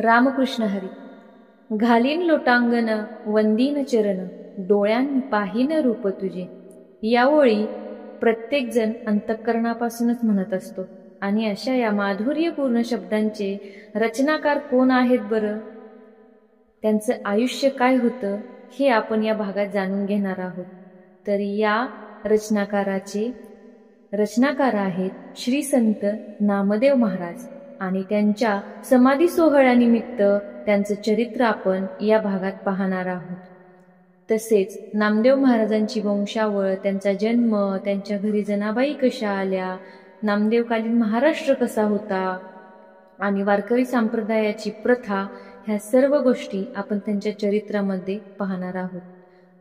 रामकृष्ण हरी। घालीन लोटांगण वंदीन चरण, डोळ्यांनी पाहीन रूप तुझे। या ओळी प्रत्येकजण अंतःकरणापासूनच म्हणत असतो आणि अशा या माधुर्यपूर्ण शब्दांचे रचनाकार कोण आहेत बरं? त्यांचं आयुष्य काय होतं हे आपण या भागात जाणून घेणार आहोत। तर या रचनाकार आहेत श्री संत नामदेव महाराज आणि त्यांच्या समाधी सोहळ्यानिमित्त त्यांचं चरित्र आपण या भागात पाहणार आहोत। तसेच नामदेव महाराजांची वंशावळ, त्यांचा जन्म, त्यांच्या घरी जनाबाई कशा आल्या, नामदेवकालीन महाराष्ट्र कसा होता आणि वारकरी संप्रदायाची प्रथा, ह्या सर्व गोष्टी आपण त्यांच्या चरित्रामध्ये पाहणार आहोत।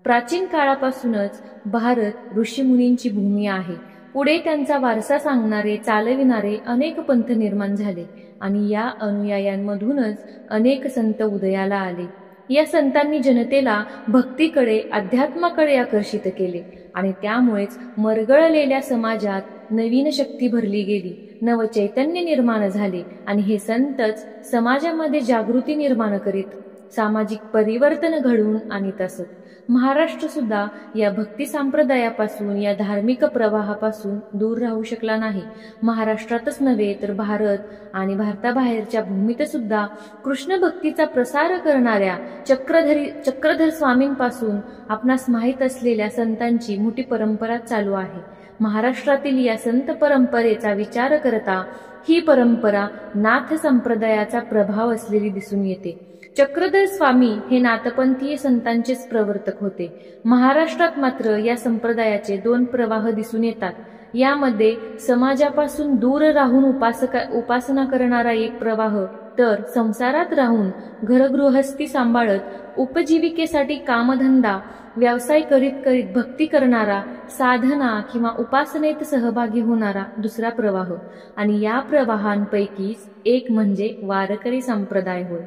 प्राचीन काळापासूनच भारत ऋषीमुनींची भूमी आहे। पुढे त्यांचा वारसा सांगणारे, चालविणारे अनेक पंथ निर्माण झाले आणि या अनुयायांमधूनच अनेक संत उदयाला आले। या संतांनी जनतेला भक्तीकडे, अध्यात्माकडे आकर्षित केले आणि त्यामुळेच मरगळलेल्या समाजात नवीन शक्ती भरली गेली, नवचैतन्य निर्माण झाले आणि हे संतच समाजामध्ये जागृती निर्माण करीत सामाजिक परिवर्तन घडवून आणीत असत। महाराष्ट्र सुद्धा या भक्ती संप्रदायापासून, या धार्मिक प्रवाहापासून दूर राहू शकला नाही। महाराष्ट्रातच नव्हे तर भारत आणि भारताबाहेरच्या भूमीत सुद्धा कृष्ण भक्तीचा प्रसार करणाऱ्या चक्रधर स्वामींपासून आपणास माहीत असलेल्या संतांची मोठी परंपरा चालू आहे। महाराष्ट्रातील या संत परंपरेचा विचार करता ही परंपरा नाथ संप्रदायाचा प्रभाव असलेली दिसून येते। चक्रधर स्वामी हे नाथपंथीय संतांचेच प्रवर्तक होते। महाराष्ट्रात मात्र या संप्रदायाचे दोन प्रवाह दिसून येतात। यामध्ये समाजापासून दूर राहून उपासना करणारा एक प्रवाह, तर संसारात राहून घरगृहस्थी सांभाळत उपजीविकेसाठी कामधंदा व्यवसाय करीत भक्ती करणारा, साधना किंवा उपासनेत सहभागी होणारा दुसरा प्रवाह आणि या प्रवाहांपैकीच एक म्हणजे वारकरी संप्रदाय होय।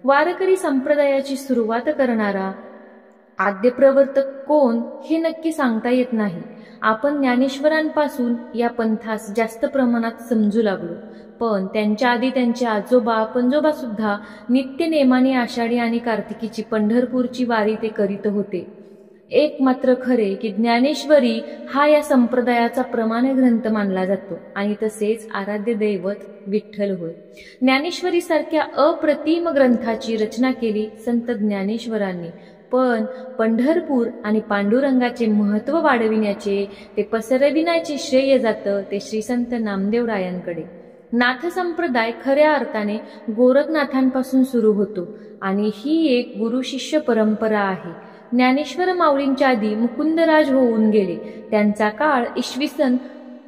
वारकरी संप्रदायाची सुरुवात करणारा आद्य प्रवर्तक कोण हे नक्की सांगता येत नाही। आपण ज्ञानेश्वरांपासून या पंथास जास्त प्रमाणात समजू लागलो, पण त्यांच्या आधी त्यांचे आजोबा पंजोबा सुद्धा नित्य नेमाने आषाढी आणि कार्तिकीची पंढरपूरची वारी ते करीत होते। एक मात्र खरे की ज्ञानेश्वरी हा या संप्रदायाचा प्रमाण ग्रंथ मानला जातो आणि तसेच आराध्य दैवत विठ्ठल होय। ज्ञानेश्वरी सारख्या अप्रतिम ग्रंथाची रचना केली संत ज्ञानेश्वरांनी, पण पंढरपूर आणि पांडुरंगाचे महत्त्व वाढविण्याचे, ते पसरविण्याचे श्रेय जातं ते श्री संत नामदेवरायांकडे। नाथ संप्रदाय खऱ्या अर्थाने गोरखनाथांपासून सुरू होतो आणि ही एक गुरु शिष्य परंपरा आहे। ज्ञानेश्वर माऊलींच्या आधी मुकुंदराज होऊन गेले। त्यांचा काळ इसवी सन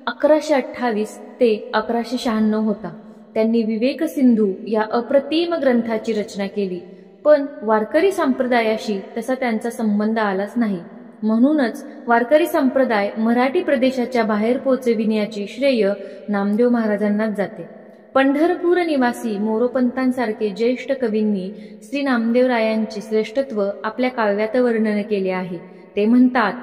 1128 ते 1196 होता। त्यांनी विवेक सिंधू या अप्रतिम ग्रंथाची रचना केली, पण वारकरी संप्रदायाशी तसा त्यांचा संबंध आलाच नाही। म्हणूनच वारकरी संप्रदाय मराठी प्रदेशाच्या बाहेर पोचविण्याची श्रेय नामदेव महाराजांनाच जाते। पंढरपूर निवासी मोरोपंतांसारखे ज्येष्ठ कवींनी श्री नामदेवरायांचे श्रेष्ठत्व आपल्या काव्यात वर्णन केले आहे। ते म्हणतात,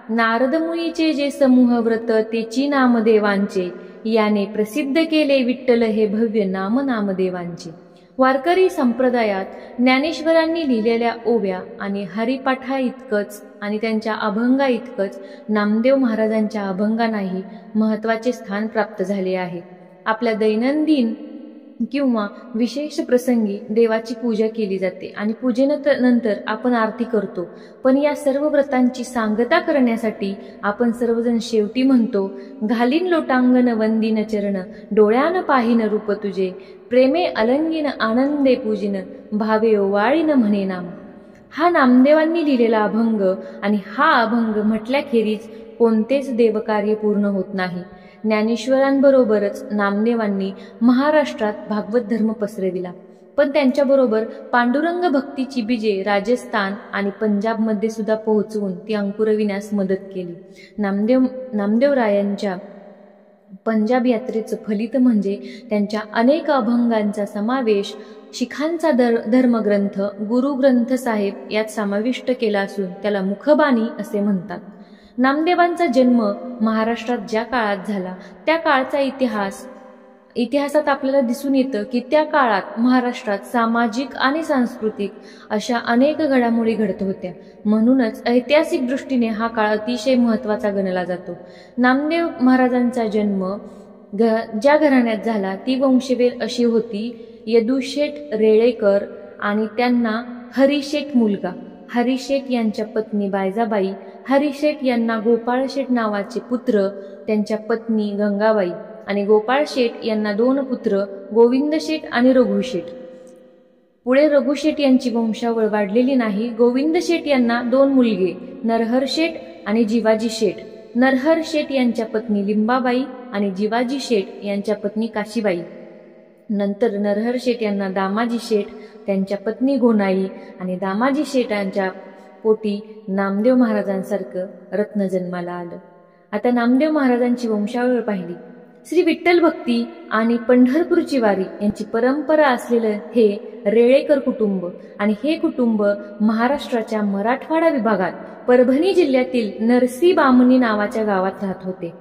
नारद मुनीचे जे समूह व्रत तेची नामदेवांचे, याने प्रसिद्ध केले विठ्ठल हे भव्य नाम नामदेवांचे। वारकरी संप्रदायात ज्ञानेश्वरांनी लिहिलेल्या ओव्या आणि हरिपाठा इतकंच आणि त्यांच्या अभंगा इतकंच नामदेव महाराजांच्या अभंगांनाही महत्त्वाचे स्थान प्राप्त झाले आहे। आपल्या दैनंदिन किंवा विशेष प्रसंगी देवाची पूजा केली जाते आणि पूजेनंतर आपण आरती करतो, पण या सर्व व्रतांची सांगता करण्यासाठी आपण सर्वजण शेवटी म्हणतो, घालीन लोटांगण वंदीन चरण, डोळ्यान पाहीन रूप तुझे, प्रेमे अलंगीन आनंदे पूजिन, भावे ओवाळीन म्हणे नाम। हा नामदेवांनी लिहिलेला अभंग आणि हा अभंग म्हटल्याखेरीज कोणतेच देवकार्य पूर्ण होत नाही। ज्ञानेश्वरांबरोबरच नामदेवांनी महाराष्ट्रात भागवत धर्म पसरविला, पण त्यांच्याबरोबर पांडुरंग भक्तीची बीजे राजस्थान आणि पंजाबमध्ये सुद्धा पोहोचवून ती अंकुरविण्यास मदत केली। नामदेवरायांच्या पंजाब यात्रेचं फलित म्हणजे त्यांच्या अनेक अभंगांचा समावेश शिखांचा धर्मग्रंथ गुरुग्रंथ साहेब यात समाविष्ट केला असून त्याला मुखबाणी असे म्हणतात। नामदेवांचा जन्म महाराष्ट्रात ज्या काळात झाला त्या काळचा इतिहासात आपल्याला दिसून येतं की त्या काळात महाराष्ट्रात सामाजिक आणि सांस्कृतिक अशा अनेक घडामोडी घडत होत्या. म्हणूनच ऐतिहासिक दृष्टीने हा काळ अतिशय महत्त्वाचा गणला जातो. नामदेव महाराजांचा जन्म ज्या घराण्यात झाला ती वंशवेल अशी होती यदुशेठ रेळेकर आणि त्यांना हरिशेठ मुलगा. हरिशेठ यांच्या पत्नी बायजाबाई, हरिशेठ यांना गोपाळ शेठ नावाचे पुत्र, त्यांच्या पत्नी गंगाबाई, आणि गोपाळ शेठ यांना 2 पुत्र गोविंद शेठ आणि रघु शेठ. पुढे रघु शेठ यांची वंशावळ वाढलेली नाही. गोविंद शेठ यांना 2 मुलगे नरहर शेठ आणि जिवाजी शेठ. नरहर शेठ यांच्या पत्नी लिंबाबाई आणि जिवाजी शेठ यांच्या पत्नी काशीबाई. नंतर नरहर शेठ यांना दामाजी शेठ, त्यांच्या पत्नी गोनाई आणि दामाजी शेठ यांच्या पोटी नामदेव महाराजांसारखं रत्न जन्माला आलं. आता नामदेव महाराजांची वंशावळ पाहिली. श्री विठ्ठल भक्ती आणि पंढरपूरची वारी यांची परंपरा असलेलं हे रेळेकर कुटुंब, आणि हे कुटुंब महाराष्ट्राच्या मराठवाडा विभागात परभणी जिल्ह्यातील नरसी बामणी नावाच्या गावात राहत होते.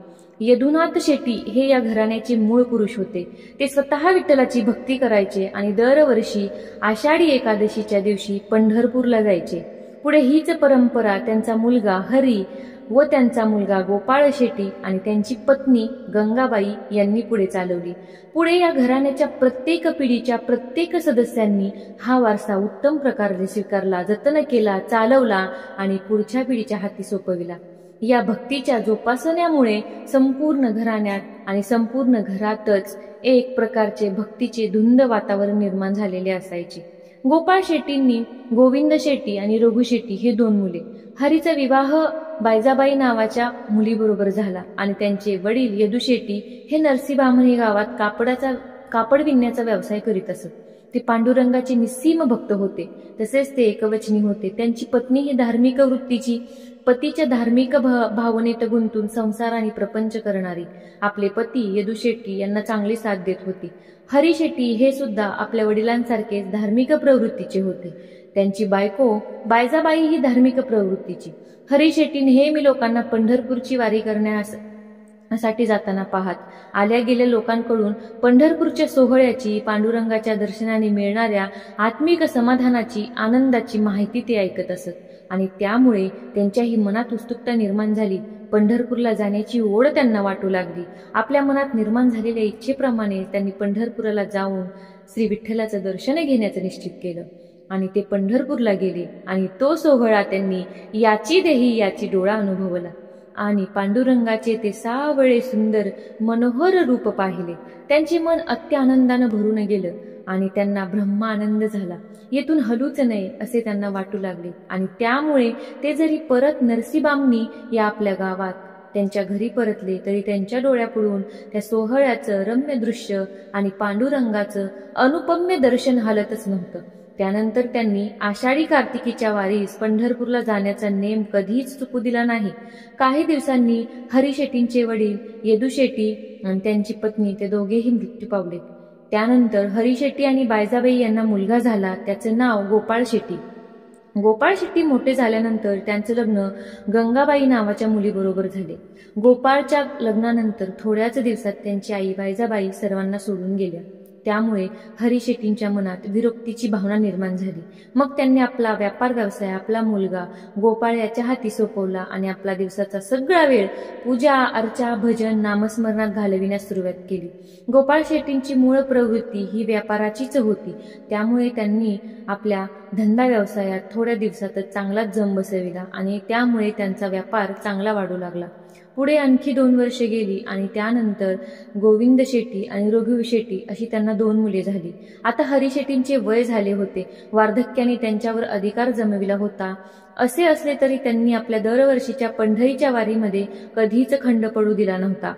यदुनाथ शेट्टी हे या घराण्याचे मूळ पुरुष होते. ते स्वतः विठ्ठलाची भक्ती करायचे आणि दरवर्षी आषाढी एकादशीच्या दिवशी पंढरपूरला जायचे. पुढे हीच परंपरा त्यांचा मुलगा हरी व त्यांचा मुलगा गोपाळ शेट्टी आणि त्यांची पत्नी गंगाबाई यांनी पुढे चालवली. पुढे या घराण्याच्या प्रत्येक पिढीच्या प्रत्येक सदस्यांनी हा वारसा उत्तम प्रकारे स्वीकारला, जतन केला, चालवला आणि पुढच्या पिढीच्या हाती सोपविला. या भक्तीच्या जोपासण्यामुळे संपूर्ण घराण्यात आणि संपूर्ण घरातच एक प्रकारचे भक्तीचे धुंद वातावरण निर्माण झालेले असायचे. गोपाळ शेट्टींनी गोविंद शेट्टी आणि रघु शेट्टी हे 2 मुले. हरीचा विवाह बायजाबाई नावाच्या मुलीबरोबर झाला आणि त्यांचे वडील यदु शेट्टी हे नरसीबामणी गावात कापड विणण्याचा व्यवसाय करीत असत. ते पांडुरंगाचे निस्सीम भक्त होते, तसेच ते एकवचनी होते. त्यांची पत्नी ही धार्मिक वृत्तीची, पतीच्या धार्मिक भावनेत गुंतून संसार आणि प्रपंच करणारी. आपले पती यदु शेट्टी यांना चांगली साथ देत होती. हरी शेट्टी हे सुद्धा आपल्या वडिलांसारखेच धार्मिक प्रवृत्तीचे होते. त्यांची बायको बायजाबाई ही धार्मिक प्रवृत्तीची. हरी शेट्टी नेहमी लोकांना पंढरपूरची वारी करण्यासाठी जाताना पाहत. आल्या गेल्या लोकांकडून पंढरपूरच्या सोहळ्याची, पांडुरंगाच्या दर्शनाने मिळणाऱ्या आत्मिक समाधानाची, आनंदाची माहिती ते ऐकत असत आणि त्यामुळे त्यांच्याही मनात उत्सुकता निर्माण झाली. पंढरपूरला जाण्याची ओढ त्यांना वाटू लागली. आपल्या मनात निर्माण झालेल्या इच्छेप्रमाणे त्यांनी पंढरपुराला जाऊन श्री विठ्ठलाचं दर्शन घेण्याचं निश्चित केलं आणि ते पंढरपूरला गेले आणि तो सोहळा त्यांनी याची देही याची डोळा अनुभवला आणि पांडुरंगाचे ते सावळे सुंदर मनोहर रूप पाहिले. त्यांचे मन अत्यानंदानं भरून गेलं आणि त्यांना ब्रह्मानंद झाला. येथून हलूच नये असे त्यांना वाटू लागले आणि त्यामुळे ते जरी परत नरसीबामणी या आपल्या गावात त्यांच्या घरी परतले तरी त्यांच्या डोळ्यापुढून त्या सोहळ्याचं रम्य दृश्य आणि पांडुरंगाचं अनुपम्य दर्शन हलतच नव्हतं. त्यानंतर त्यांनी आषाढी कार्तिकीच्या वारीस पंढरपूरला जाण्याचा नेम कधीच चुकू दिला नाही. काही दिवसांनी हरी शेट्टींचे वडील यदु शेट्टी आणि त्यांची पत्नी ते दोघेही मृत्यू पावले. त्यानंतर हरी शेट्टी आणि बायजाबाई यांना मुलगा झाला. त्याचं नाव गोपाळ शेट्टी. गोपाळ शेट्टी मोठे झाल्यानंतर त्यांचं लग्न गंगाबाई नावाच्या मुलीबरोबर झाले. गोपाळच्या लग्नानंतर थोड्याच दिवसात त्यांची आई बायजाबाई सर्वांना सोडून गेल्या. त्यामुळे हरी शेट्टींच्या मनात विरक्तीची भावना निर्माण झाली. मग त्यांनी आपला व्यापार व्यवसाय आपला मुलगा गोपाळ याच्या हाती सोपवला आणि आपला दिवसाचा सगळा वेळ पूजा अर्चा भजन नामस्मरणात घालविण्यास सुरुवात केली. गोपाळ शेट्टींची मूळ प्रवृत्ती ही व्यापाराचीच होती. त्यामुळे त्यांनी आपल्या धंदा व्यवसायात थोड्या दिवसातच चांगलाच जम बसविला आणि त्यामुळे त्यांचा व्यापार चांगला वाढू लागला. पुढे आणखी 2 वर्षे गेली आणि त्यानंतर गोविंद शेट्टी आणि रघु शेट्टी अशी त्यांना 2 मुले झाली. आता हरी शेट्टींचे वय झाले होते. वार्धक्याने त्यांच्यावर अधिकार जमविला होता. असे असले तरी त्यांनी आपल्या दरवर्षीच्या पंढरीच्या वारीमध्ये कधीच खंड पडू दिला नव्हता.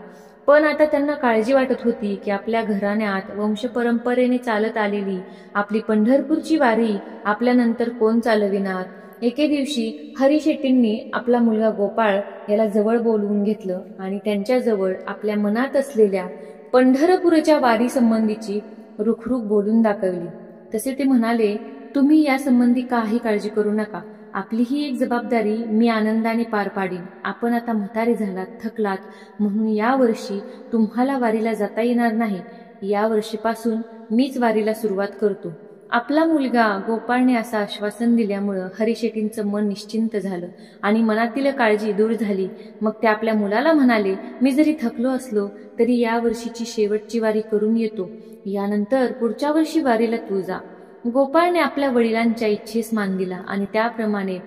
पण आता त्यांना काळजी वाटत होती की आपल्या घराण्यात वंशपरंपरेने चालत आलेली आपली पंढरपूरची वारी आपल्यानंतर कोण चालविणार. एके दिवशी हरी शेट्टींनी आपला मुलगा गोपाळ याला जवळ बोलवून घेतलं आणि त्यांच्याजवळ आपल्या मनात असलेल्या पंढरपूरच्या वारी संबंधीची रुखरुख बोलून दाखवली. तसे ते म्हणाले, तुम्ही या संबंधी काही काळजी करू नका. आपली ही एक जबाबदारी मी आनंदाने पार पाडीन. आपण आता म्हातारे झालात, थकलात, म्हणून या वर्षी तुम्हाला वारीला जाता येणार नाही. या वर्षीपासून मीच वारीला सुरुवात करतो. आपला मुलगा गोपाळने असं आश्वासन दिल्यामुळं हरिशेट्टींचं मन निश्चिंत झालं आणि मनातील काळजी दूर झाली. मग ते आपल्या मुलाला म्हणाले, मी जरी थकलो असलो तरी या वर्षीची शेवटची वारी करून येतो. यानंतर पुढच्या वर्षी वारीला तू जा. गोपाळने आपल्या वडिलांच्या इच्छेस मान दिला आणि त्याप्रमाणे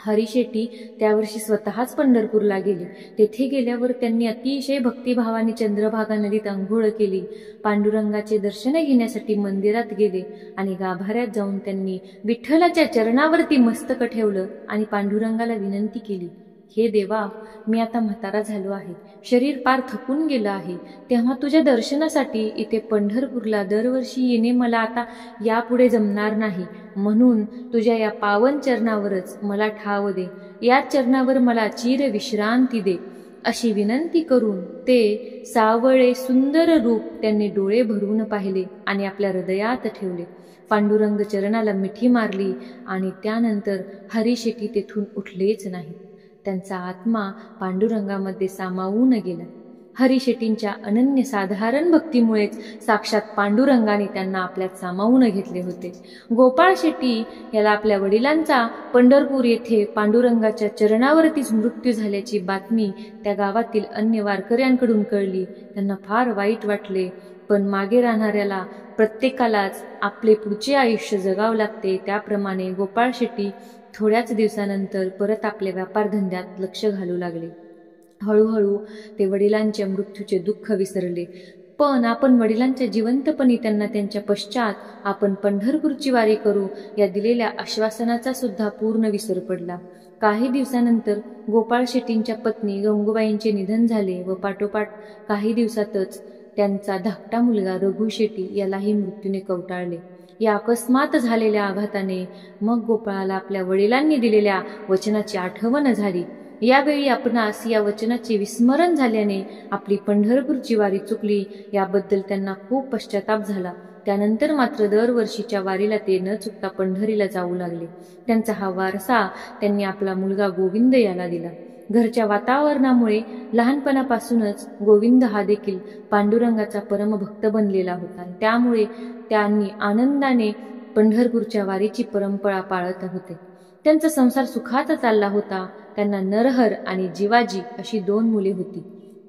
हरिशेट्टी त्यावर्षी स्वतःच पंढरपूरला गेले. तेथे गेल्यावर त्यांनी अतिशय भक्तिभावाने चंद्रभागा नदीत अंघोळ केली. पांडुरंगाचे दर्शन घेण्यासाठी मंदिरात गेले आणि गाभाऱ्यात जाऊन त्यांनी विठ्ठलाच्या चरणावरती मस्तक ठेवलं आणि पांडुरंगाला विनंती केली, हे देवा, मी आता म्हातारा झालो आहे, शरीर पार थकून गेलं आहे. तेव्हा तुझ्या दर्शनासाठी इथे पंढरपूरला दरवर्षी येणे मला आता यापुढे जमणार नाही. म्हणून तुझ्या या पावन चरणावरच मला ठाव दे. या चरणावर मला चिर विश्रांती दे. अशी विनंती करून ते सावळे सुंदर रूप त्यांनी डोळे भरून पाहिले आणि आपल्या हृदयात ठेवले. पांडुरंग चरणाला मिठी मारली आणि त्यानंतर हरिशेट्टी तेथून उठलेच नाही. त्यांचा आत्मा पांडुरंगामध्ये सामावून गेला. हरिशेट्टींच्या अनन्यसाधारण भक्तीमुळेच साक्षात पांडुरंगाने त्यांना आपल्यात सामावून घेतले होते. गोपाळ शेट्टी याला आपल्या वडिलांचा पंढरपूर येथे पांडुरंगाच्या चरणावरतीच मृत्यू झाल्याची बातमी त्या गावातील अन्य वारकऱ्यांकडून कळली. त्यांना फार वाईट वाटले, पण मागे राहणाऱ्याला प्रत्येकालाच आपले पुढचे आयुष्य जगावं लागते. त्याप्रमाणे गोपाळ शेट्टी थोड्याच दिवसानंतर परत आपल्या व्यापारधंद्यात लक्ष घालू लागले. हळूहळू ते वडिलांच्या मृत्यूचे दुःख विसरले. पण आपण वडिलांच्या जिवंतपणी त्यांना त्यांच्या पश्चात आपण पंढरपूरची वारी करू या दिलेल्या आश्वासनाचा सुद्धा पूर्ण विसर पडला. काही दिवसानंतर गोपाळ शेट्टींच्या पत्नी गंगूबाईंचे निधन झाले व पाठोपाठ काही दिवसातच त्यांचा धाकटा मुलगा रघु शेट्टी यालाही मृत्यूने कवटाळले. या अकस्मात झालेल्या आघाताने मग गोपाळाला आपल्या वडिलांनी दिलेल्या वचनाची आठवण झाली. यावेळी आपणास या वचनाचे विस्मरण झाल्याने आपली पंढरपूरची वारी चुकली याबद्दल त्यांना खूप पश्चाताप झाला. त्यानंतर मात्र दरवर्षीच्या वारीला ते न चुकता पंढरीला जाऊ लागले. त्यांचा हा वारसा त्यांनी आपला मुलगा गोविंद याला दिला. घरच्या वातावरणामुळे लहानपणापासूनच गोविंद हा देखील पांडुरंगाचा परमभक्त बनलेला होता. त्यामुळे त्यांनी आनंदाने पंढरपूरच्या वारीची परंपरा पाळत होते. त्यांचा संसार सुखात चालला होता. त्यांना नरहर आणि जिवाजी अशी 2 मुले होती.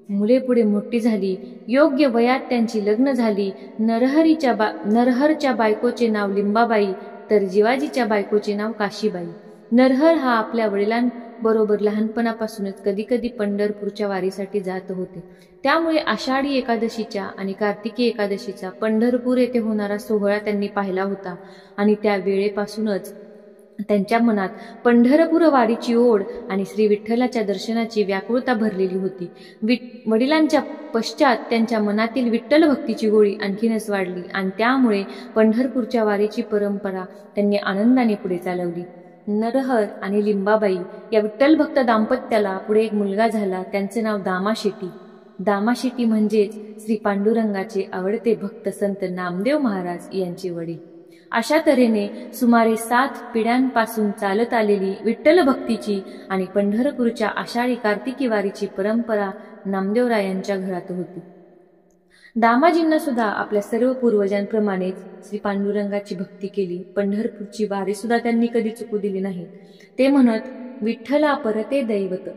मुले पुढे मोठी झाली. योग्य वयात त्यांची लग्न झाली. नरहरच्या बायकोचे नाव लिंबाबाई तर जिवाजीच्या बायकोचे नाव काशीबाई. नरहर हा आपल्या वडिलांबरोबर लहानपणापासूनच कधीकधी पंढरपूरच्या वारीसाठी जात होते. त्यामुळे आषाढी एकादशीच्या आणि कार्तिकी एकादशीचा पंढरपूर येथे होणारा सोहळा त्यांनी पाहिला होता आणि त्या वेळेपासूनच त्यांच्या मनात पंढरपूर वारीची ओढ आणि श्री विठ्ठलाच्या दर्शनाची व्याकुळता भरलेली होती. वडिलांच्या पश्चात त्यांच्या मनातील विठ्ठल भक्तीची गोडी आणखीनच वाढली आणि त्यामुळे पंढरपूरच्या वारीची परंपरा त्यांनी आनंदाने पुढे चालवली. नरहर आणि लिंबाबाई या विठ्ठल भक्त दाम्पत्याला पुढे एक मुलगा झाला. त्यांचे नाव दामाशेट्टी. दामाशेट्टी म्हणजेच श्री पांडुरंगाचे आवडते भक्त संत नामदेव महाराज यांचे वडील. अशा तऱ्हेने सुमारे 7 पिढ्यांपासून चालत आलेली विठ्ठल भक्तीची आणि पंढरपूरच्या आषाढी कार्तिकी वारीची परंपरा नामदेवरायांच्या घरात होती. दामाजींना सुद्धा आपल्या सर्व पूर्वजांप्रमाणेच श्री पांडुरंगाची भक्ती केली. पंढरपूरची वारी सुद्धा त्यांनी कधी चुकू दिली नाही. ते म्हणत, विठ्ठला परते दैवत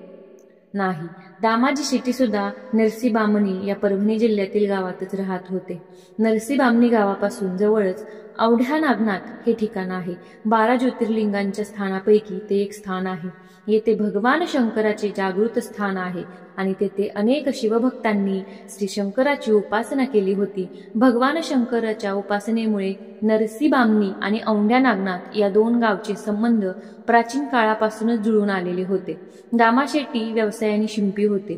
नाही. दामाजी शेट्टी सुद्धा नरसीबामणी या परभणी जिल्ह्यातील गावातच राहत होते. नरसीबामणी गावापासून जवळच औंढ्या नागनाथ हे ठिकाण आहे. 12 ज्योतिर्लिंगांच्या स्थानापैकी ते एक स्थान आहे. येथे भगवान शंकराचे जागृत स्थान आहे आणि तेथे अनेक शिवभक्तांनी श्री शंकराची उपासना केली होती. भगवान शंकराच्या उपासनेमुळे नरसीबामणी आणि औंढ्या नागनाथ या 2 गावचे संबंध प्राचीन काळापासूनच जुळून आलेले होते. दामाशेट्टी व्यवसायाने शिंपी होते.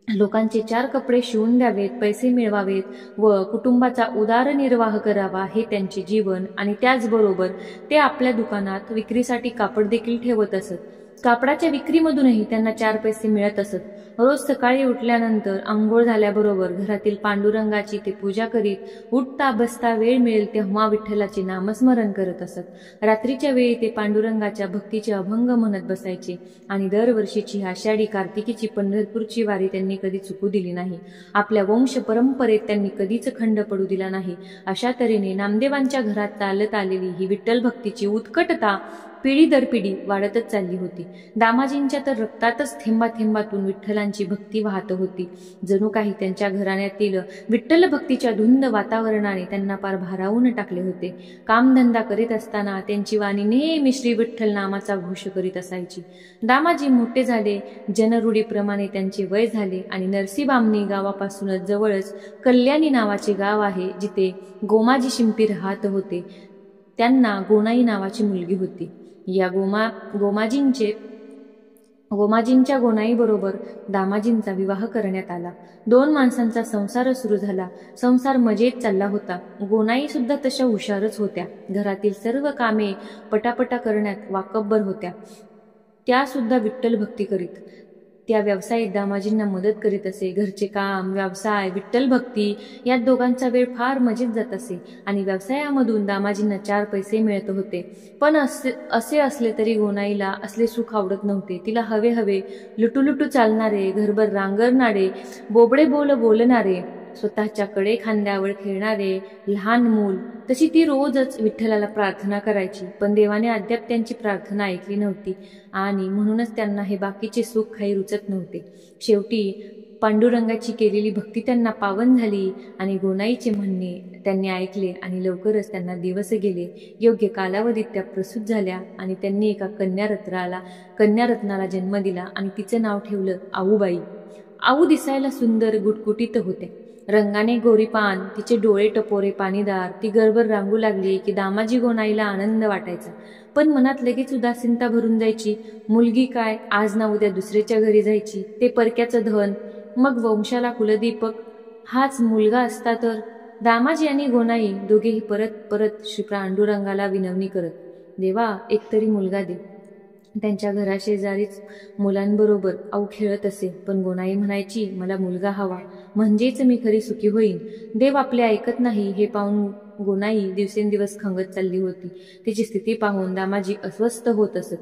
लोकांचे 4 कपडे शिवून द्यावेत, पैसे मिळवावेत व कुटुंबाचा उदरनिर्वाह करावा हे त्यांचे जीवन आणि त्याचबरोबर ते आपल्या दुकानात विक्रीसाठी कापड देखील ठेवत असत. कापडाच्या विक्रीमधूनही त्यांना 4 पैसे मिळत असत. रोज सकाळी उठल्यानंतर आंघोळ झाल्याबरोबर घरातील पांडुरंगाची ते पूजा करीत उठता बसता वेळ मिळेल तेव्हा विठ्ठलाचे नामस्मरण करत असत. रात्रीच्या वेळी ते पांडुरंगाच्या भक्तीचे अभंग म्हणत बसायचे आणि दरवर्षीची आषाढी कार्तिकीची पंढरपूरची वारी त्यांनी कधी चुकू दिली नाही. आपल्या वंश परंपरेत त्यांनी कधीच खंड पडू दिला नाही. अशा तऱ्हेने नामदेवांच्या घरात चालत आलेली ही विठ्ठल भक्तीची उत्कटता पिढी दर पिढी वाढतच चालली होती. दामाजींच्या तर रक्तातच थेंबाथेंबातून विठ्ठलांची भक्ती वाहत होती. जणू काही त्यांच्या घराण्यातील विठ्ठल भक्तीच्या धुंद वातावरणाने त्यांना पार भारावून टाकले होते. कामधंदा करीत असताना त्यांची वाणी नेहमी श्री विठ्ठल नामाचा घोष करीत असायची. दामाजी मोठे झाले, जनरूढीप्रमाणे त्यांचे वय झाले आणि नरसीबामणी गावापासूनच जवळच कल्याणी नावाचे गाव आहे, जिथे गोमाजी शिंपी राहत होते. त्यांना गोनाई नावाची मुलगी होती. या गोमाजींच्या गोनाईबरोबर दामाजींचा विवाह करण्यात आला. 2 माणसांचा संसार सुरू झाला. संसार मजेत चालला होता. गोनाई सुद्धा तशा हुशारच होत्या. घरातील सर्व कामे पटापटा करण्यात वाकबबर होत्या. त्या सुद्धा विठ्ठल भक्ती करीत. त्या व्यवसायात दामाजींना मदत करीत असे. घरचे काम, व्यवसाय, विठ्ठल भक्ती यात दोघांचा वेळ फार मजेत जात असे आणि व्यवसायामधून दामाजींना 4 पैसे मिळत होते. पण असे असले तरी गोनाईला असले सुख आवडत नव्हते. तिला हवे हवे लुटूलुटू चालणारे, घरभर रांगरणारे, बोबडे बोलणारे, स्वतःच्या कडे खांद्यावर खेळणारे लहान मूल, तशी ती रोजच विठ्ठलाला प्रार्थना करायची. पण देवाने अद्याप त्यांची प्रार्थना ऐकली नव्हती आणि म्हणूनच त्यांना हे बाकीचे सुख काही रुचत नव्हते. शेवटी पांडुरंगाची केलेली भक्ती त्यांना पावन झाली आणि गोनाईचे म्हणणे त्यांनी ऐकले आणि लवकरच त्यांना दिवस गेले. योग्य कालावधीत त्या प्रसूत झाल्या आणि त्यांनी एका कन्यारत्नाला जन्म दिला आणि तिचे नाव ठेवलं आऊबाई. आऊ दिसायला सुंदर गुटगुटीत होते. रंगाने गोरीपान, तिचे डोळे टपोरे पाणीदार. ती घरभर रांगू लागली की दामाजी गोनाईला आनंद वाटायचा, पण मनात लगेच उदासीनता भरून जायची. मुलगी काय, आज ना उद्या दुसऱ्याच्या घरी जायची, ते परक्याचं धन, मग वंशाला कुलदीपक हाच मुलगा असता तर. दामाजी आणि गोनाई दोघेही परत परत श्री पांडुरंगाला विनवणी करत, देवा एकतरी मुलगा दे. त्यांच्या घराशेजारीच मुलांबरोबर आऊ खेळत असे, पण गोनाई म्हणायची, मला मुलगा हवा म्हणजेच मी खरी सुखी होईन. देव आपले ऐकत नाही हे पाहून गोनाई दिवसेंदिवस खंगत चालली होती. तिची स्थिती पाहून दामाजी अस्वस्थ होत असत.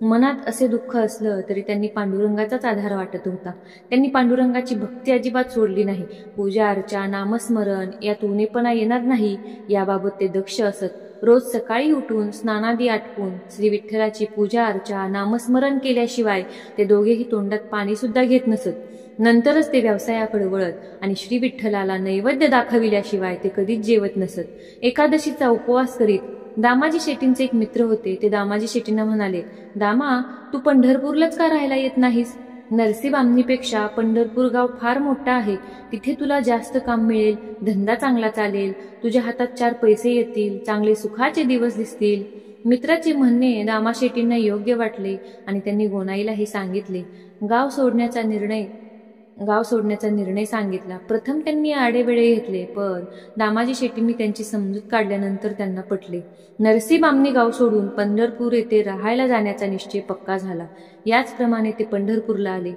मनात असे दुःख असलं तरी त्यांनी पांडुरंगाचाच आधार वाटत होता. त्यांनी पांडुरंगाची भक्ती अजिबात सोडली नाही. पूजा अर्चा, नामस्मरण यात उणेपणा येणार नाही याबाबत ते दक्ष असत. रोज सकाळी उठून स्नानादी आटपून श्री विठ्ठलाची पूजा अर्चा, नामस्मरण केल्याशिवाय ते दोघेही तोंडात पाणी सुद्धा घेत नसत. नंतरच ते व्यवसायाकडे वळत आणि श्री विठ्ठलाला नैवेद्य दाखविल्याशिवाय ते कधीच जेवत नसत. एकादशीचा उपवास करीत. दामाजी शेट्टींचे एक मित्र होते. ते दामाजी शेट्टींना म्हणाले, दामा, तू पंढरपूरलाच का राहायला येत नाहीस? नरसीबामणीपेक्षा पंढरपूर गाव फार मोठा आहे. तिथे तुला जास्त काम मिळेल, धंदा चांगला चालेल, तुझ्या हातात 4 पैसे येतील, चांगले सुखाचे दिवस दिसतील. मित्राचे म्हणणे दामा शेट्टींना योग्य वाटले आणि त्यांनी गोनाईला हे सांगितले. गाव सोडण्याचा निर्णय सांगितला. प्रथम त्यांनी आडेवेळे घेतले, पण दामाजी शेट्टींनी त्यांची समजूत काढल्यानंतर त्यांना पटले. नरसीबामणी गाव सोडून पंढरपूर येथे राहायला जाण्याचा निश्चय पक्का झाला. याचप्रमाणे ते पंढरपूरला आले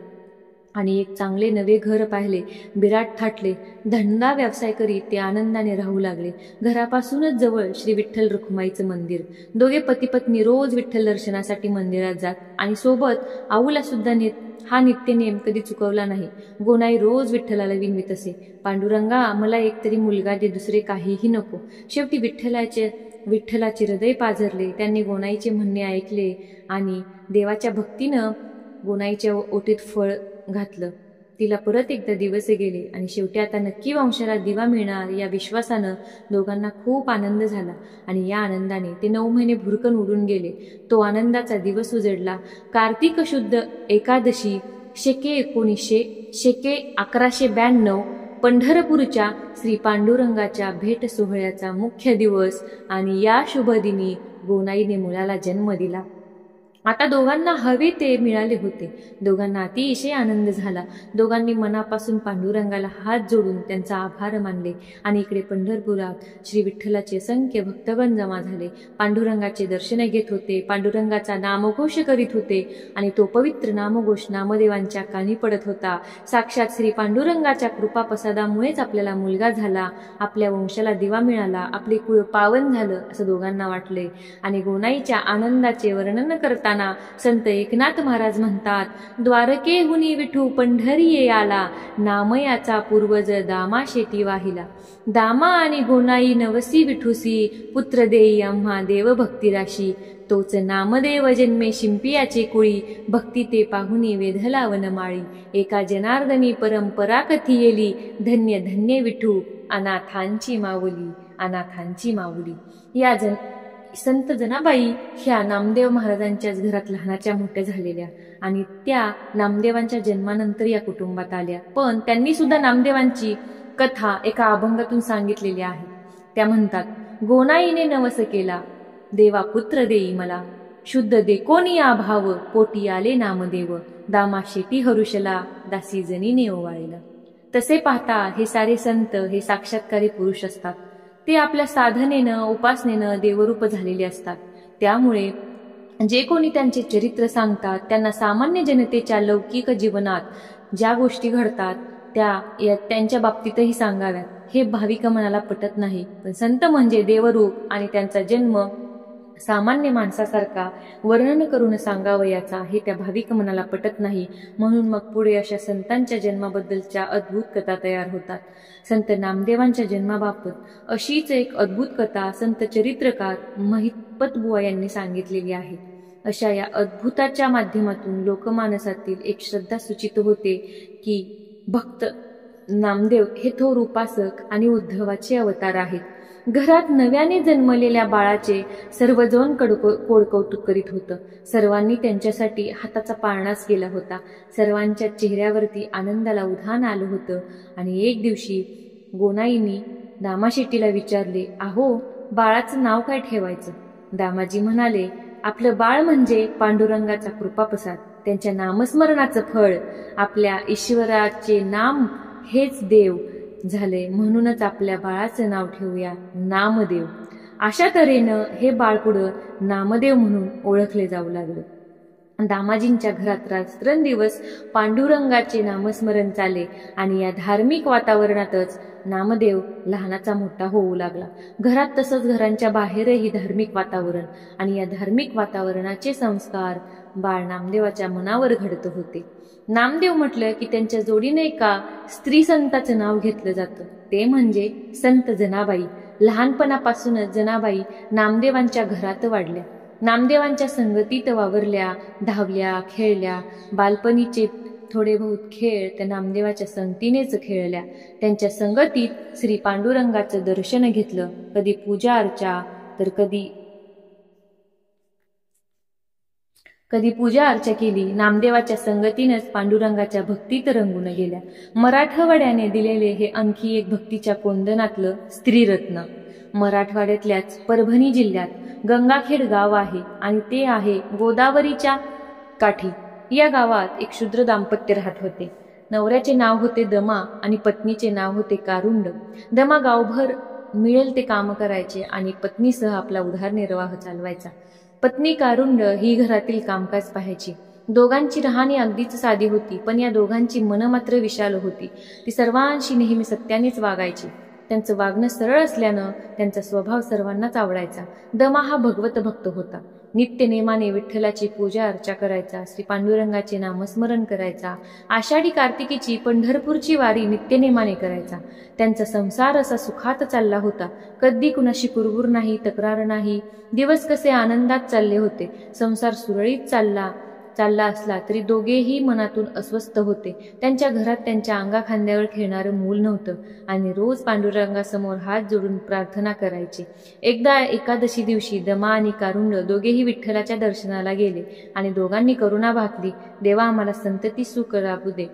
आणि एक चांगले नवे घर पाहिले. बिराट थाटले. धंदा व्यवसाय करीत ते आनंदाने राहू लागले. घरापासूनच जवळ श्री विठ्ठल रखुमाईचं मंदिर. दोघे पती-पत्नी रोज विठ्ठल दर्शनासाठी मंदिरात जात आणि सोबत आऊला सुद्धा नेत. हा नित्यनेम कधी चुकवला नाही. गोनाई रोज विठ्ठलाला विनवित असे, पांडुरंगा, मला एकतरी मुलगा दे, दुसरे काहीही नको. शेवटी विठ्ठलाचे हृदय पाझरले. त्यांनी गोनाईचे म्हणणे ऐकले आणि देवाच्या भक्तीनं गोनाईच्या ओटीत फळ घातलं. तिला परत एकदा दिवस गेले आणि शेवटी आता नक्की वंशाला दिवा मिळणार या विश्वासानं दोघांना खूप आनंद झाला आणि या आनंदाने ते 9 महिने भुरकन उडून गेले. तो आनंदाचा दिवस उजडला. कार्तिक शुद्ध एकादशी शके 1192 पंढरपूरच्या श्री पांडुरंगाच्या भेट सोहळ्याचा मुख्य दिवस आणि या शुभदिनी गोनाईने मुलाला जन्म दिला. आता दोघांना हवे ते मिळाले होते. दोघांना अतिशय आनंद झाला. दोघांनी मनापासून पांडुरंगाला हात जोडून त्यांचा आभार मानले. आणि इकडे पंढरपुरात श्री विठ्ठलाचे असंख्य भक्तगण जमा झाले. पांडुरंगाचे दर्शन घेत होते, पांडुरंगाचा नामघोष करीत होते. आणि तो पवित्र नामघोष नामदेवांच्या कानी पडत होता. साक्षात श्री पांडुरंगाच्या कृपाप्रसादामुळेच आपल्याला मुलगा झाला, आपल्या वंशाला दिवा मिळाला, आपले कुळ पावन झालं असं दोघांना वाटले. आणि गोनाईच्या आनंदाचे वर्णन करताना संत एकनाथ महाराज म्हणतात, द्वारकेहुनी विठू पंढरीये आला, नामयाचा पूर्वज दामा शेती वाहिला. दामा आणि गोनाई नवसी विठूसी, पुत्र देई आम्हा देव भक्तिराशी. तोच नामदेव जन्मे शिंपियाचे कुळी, भक्ती ते पाहुनी वेधला वनमाळी. एका जनार्दनी परंपरा कथी येली, धन्य धन्य विठू अनाथांची माऊली, अनाथांची माऊली. या संत जनाबाई ह्या नामदेव महाराजांच्याच घरात लहानाच्या मोठ्या झालेल्या आणि त्या नामदेवांच्या जन्मानंतर या कुटुंबात आल्या. पण त्यांनी सुद्धा नामदेवांची कथा एका अभंगातून सांगितलेली आहे. त्या म्हणतात, गोनाईने नवस केला, देवा पुत्र देई मला, शुद्ध दे कोणिया भाव, पोटी आले नामदेव, दामा शेती हरुषला, दासी जनीने ओवाळेला. तसे पाहता हे सारे संत हे साक्षात्कारी पुरुष असतात. ते आपल्या साधनेनं उपासनेनं देवरूप झालेले असतात. त्यामुळे जे कोणी त्यांचे चरित्र सांगतात त्यांना सामान्य जनतेच्या लौकिक जीवनात ज्या गोष्टी घडतात त्या त्यांच्या बाबतीतही सांगाव्यात. हे भाविक मनाला पटत नाही. पण संत म्हणजे देवरूप आणि त्यांचा जन्म सामान्य माणसासारखा वर्णन करून सांगावयाचा हे त्या भाविक मनाला पटत नाही. म्हणून मग पुढे अशा संतांच्या जन्माबद्दलच्या अद्भुत कथा तयार होतात. संत नामदेवांच्या जन्माबाबत अशीच एक अद्भुत कथा संत चरित्रकार महिपतबुवा यांनी सांगितलेली आहे. अशा या अद्भुताच्या माध्यमातून लोकमानसातील एक श्रद्धा सूचित होते की भक्त नामदेव हे थोर उपासक आणि उद्धवाचे अवतार आहेत. घरात नव्याने जन्मलेल्या बाळाचे सर्वजण कोडकौतुक करीत होतं. सर्वांनी त्यांच्यासाठी हाताचा पाळणाच केला होता. सर्वांच्या चेहऱ्यावरती आनंदाला उधाण आलं होतं. आणि एक दिवशी गोनाईंनी दामाशेट्टीला विचारले, अहो बाळाचं नाव काय ठेवायचं? दामाजी म्हणाले, आपलं बाळ म्हणजे पांडुरंगाचा कृपाप्रसाद, त्यांच्या नामस्मरणाचं फळ. आपल्या ईश्वराचे नाम हेच देव झाले, म्हणूनच आपल्या बाळाचं नाव ठेवूया नामदेव. अशा तऱ्हेनं हे बाळ पुढं नामदेव म्हणून ओळखले जाऊ लागलं. दामाजींच्या घरात रात्रंदिवस पांडुरंगाचे नामस्मरण चाले आणि या धार्मिक वातावरणातच नामदेव लहानाचा मोठा होऊ लागला. घरात तसंच घरांच्या बाहेरही धार्मिक वातावरण आणि या धार्मिक वातावरणाचे संस्कार बाळ नामदेवाच्या मनावर घडत होते. नामदेव म्हटलं की त्यांच्या जोडीने एका स्त्री संताचं नाव घेतलं जातं, ते म्हणजे संत जनाबाई. लहानपणापासूनच जनाबाई नामदेवांच्या घरात वाढल्या. नामदेवांच्या संगतीत वावरल्या, धावल्या, खेळल्या. बालपणीचे थोडे बहुत खेळ त्या नामदेवाच्या संगतीनेच खेळल्या. त्यांच्या संगतीत श्री पांडुरंगाचं दर्शन घेतलं. कधी पूजा अर्चा तर कधी पूजा अर्चा केली. नामदेवाच्या संगतीनंच पांडुरंगाच्या भक्तीत रंगून गेल्या. मराठवाड्याने दिलेले हे आणखी एक भक्तीच्या कोंदणातलं स्त्रीरत्न. मराठवाड्यातल्याच परभणी जिल्ह्यात गंगाखेड गाव आहे आणि ते आहे गोदावरीच्या काठी. या गावात एक शूद्र दाम्पत्य राहत होते. नवऱ्याचे नाव होते दमा आणि पत्नीचे नाव होते कारुंड. दमा गावभर मिळेल ते काम करायचे आणि पत्नीसह आपला उदरनिर्वाह चालवायचा. पत्नी कारुंड ही घरातील कामकाज पाहायची. दोघांची राहणी अगदीच साधी होती, पण या दोघांची मन मात्र विशाल होती. ती सर्वांशी नेहमी सत्यानेच वागायची. त्यांचं वागणं सरळ असल्यानं त्यांचा स्वभाव सर्वांनाच आवडायचा. दमा हा भगवत भक्त होता. नित्यनेमाने विठ्ठलाची पूजा अर्चा करायचा, श्री पांडुरंगाचे नामस्मरण करायचा. आषाढी कार्तिकीची पंढरपूरची वारी नित्यनेमाने करायचा. त्यांचा संसार असा सुखात चालला होता. कधी कुणाशी कुरबुर नाही, तक्रार नाही. दिवस कसे आनंदात चालले होते. संसार सुरळीत चालला असला तरी दोघेही मनातून अस्वस्थ होते. त्यांच्या घरात त्यांच्या अंगाखांद्यावर खेळणारं मूल नव्हतं आणि रोज पांडुरंगासमोर हात जोडून प्रार्थना करायचे. एकदा एकादशी दिवशी दमा आणि कारुंड दोघेही विठ्ठलाच्या दर्शनाला गेले आणि दोघांनी करुणा भाकली, देवा आम्हाला संतती सुख लाभू दे.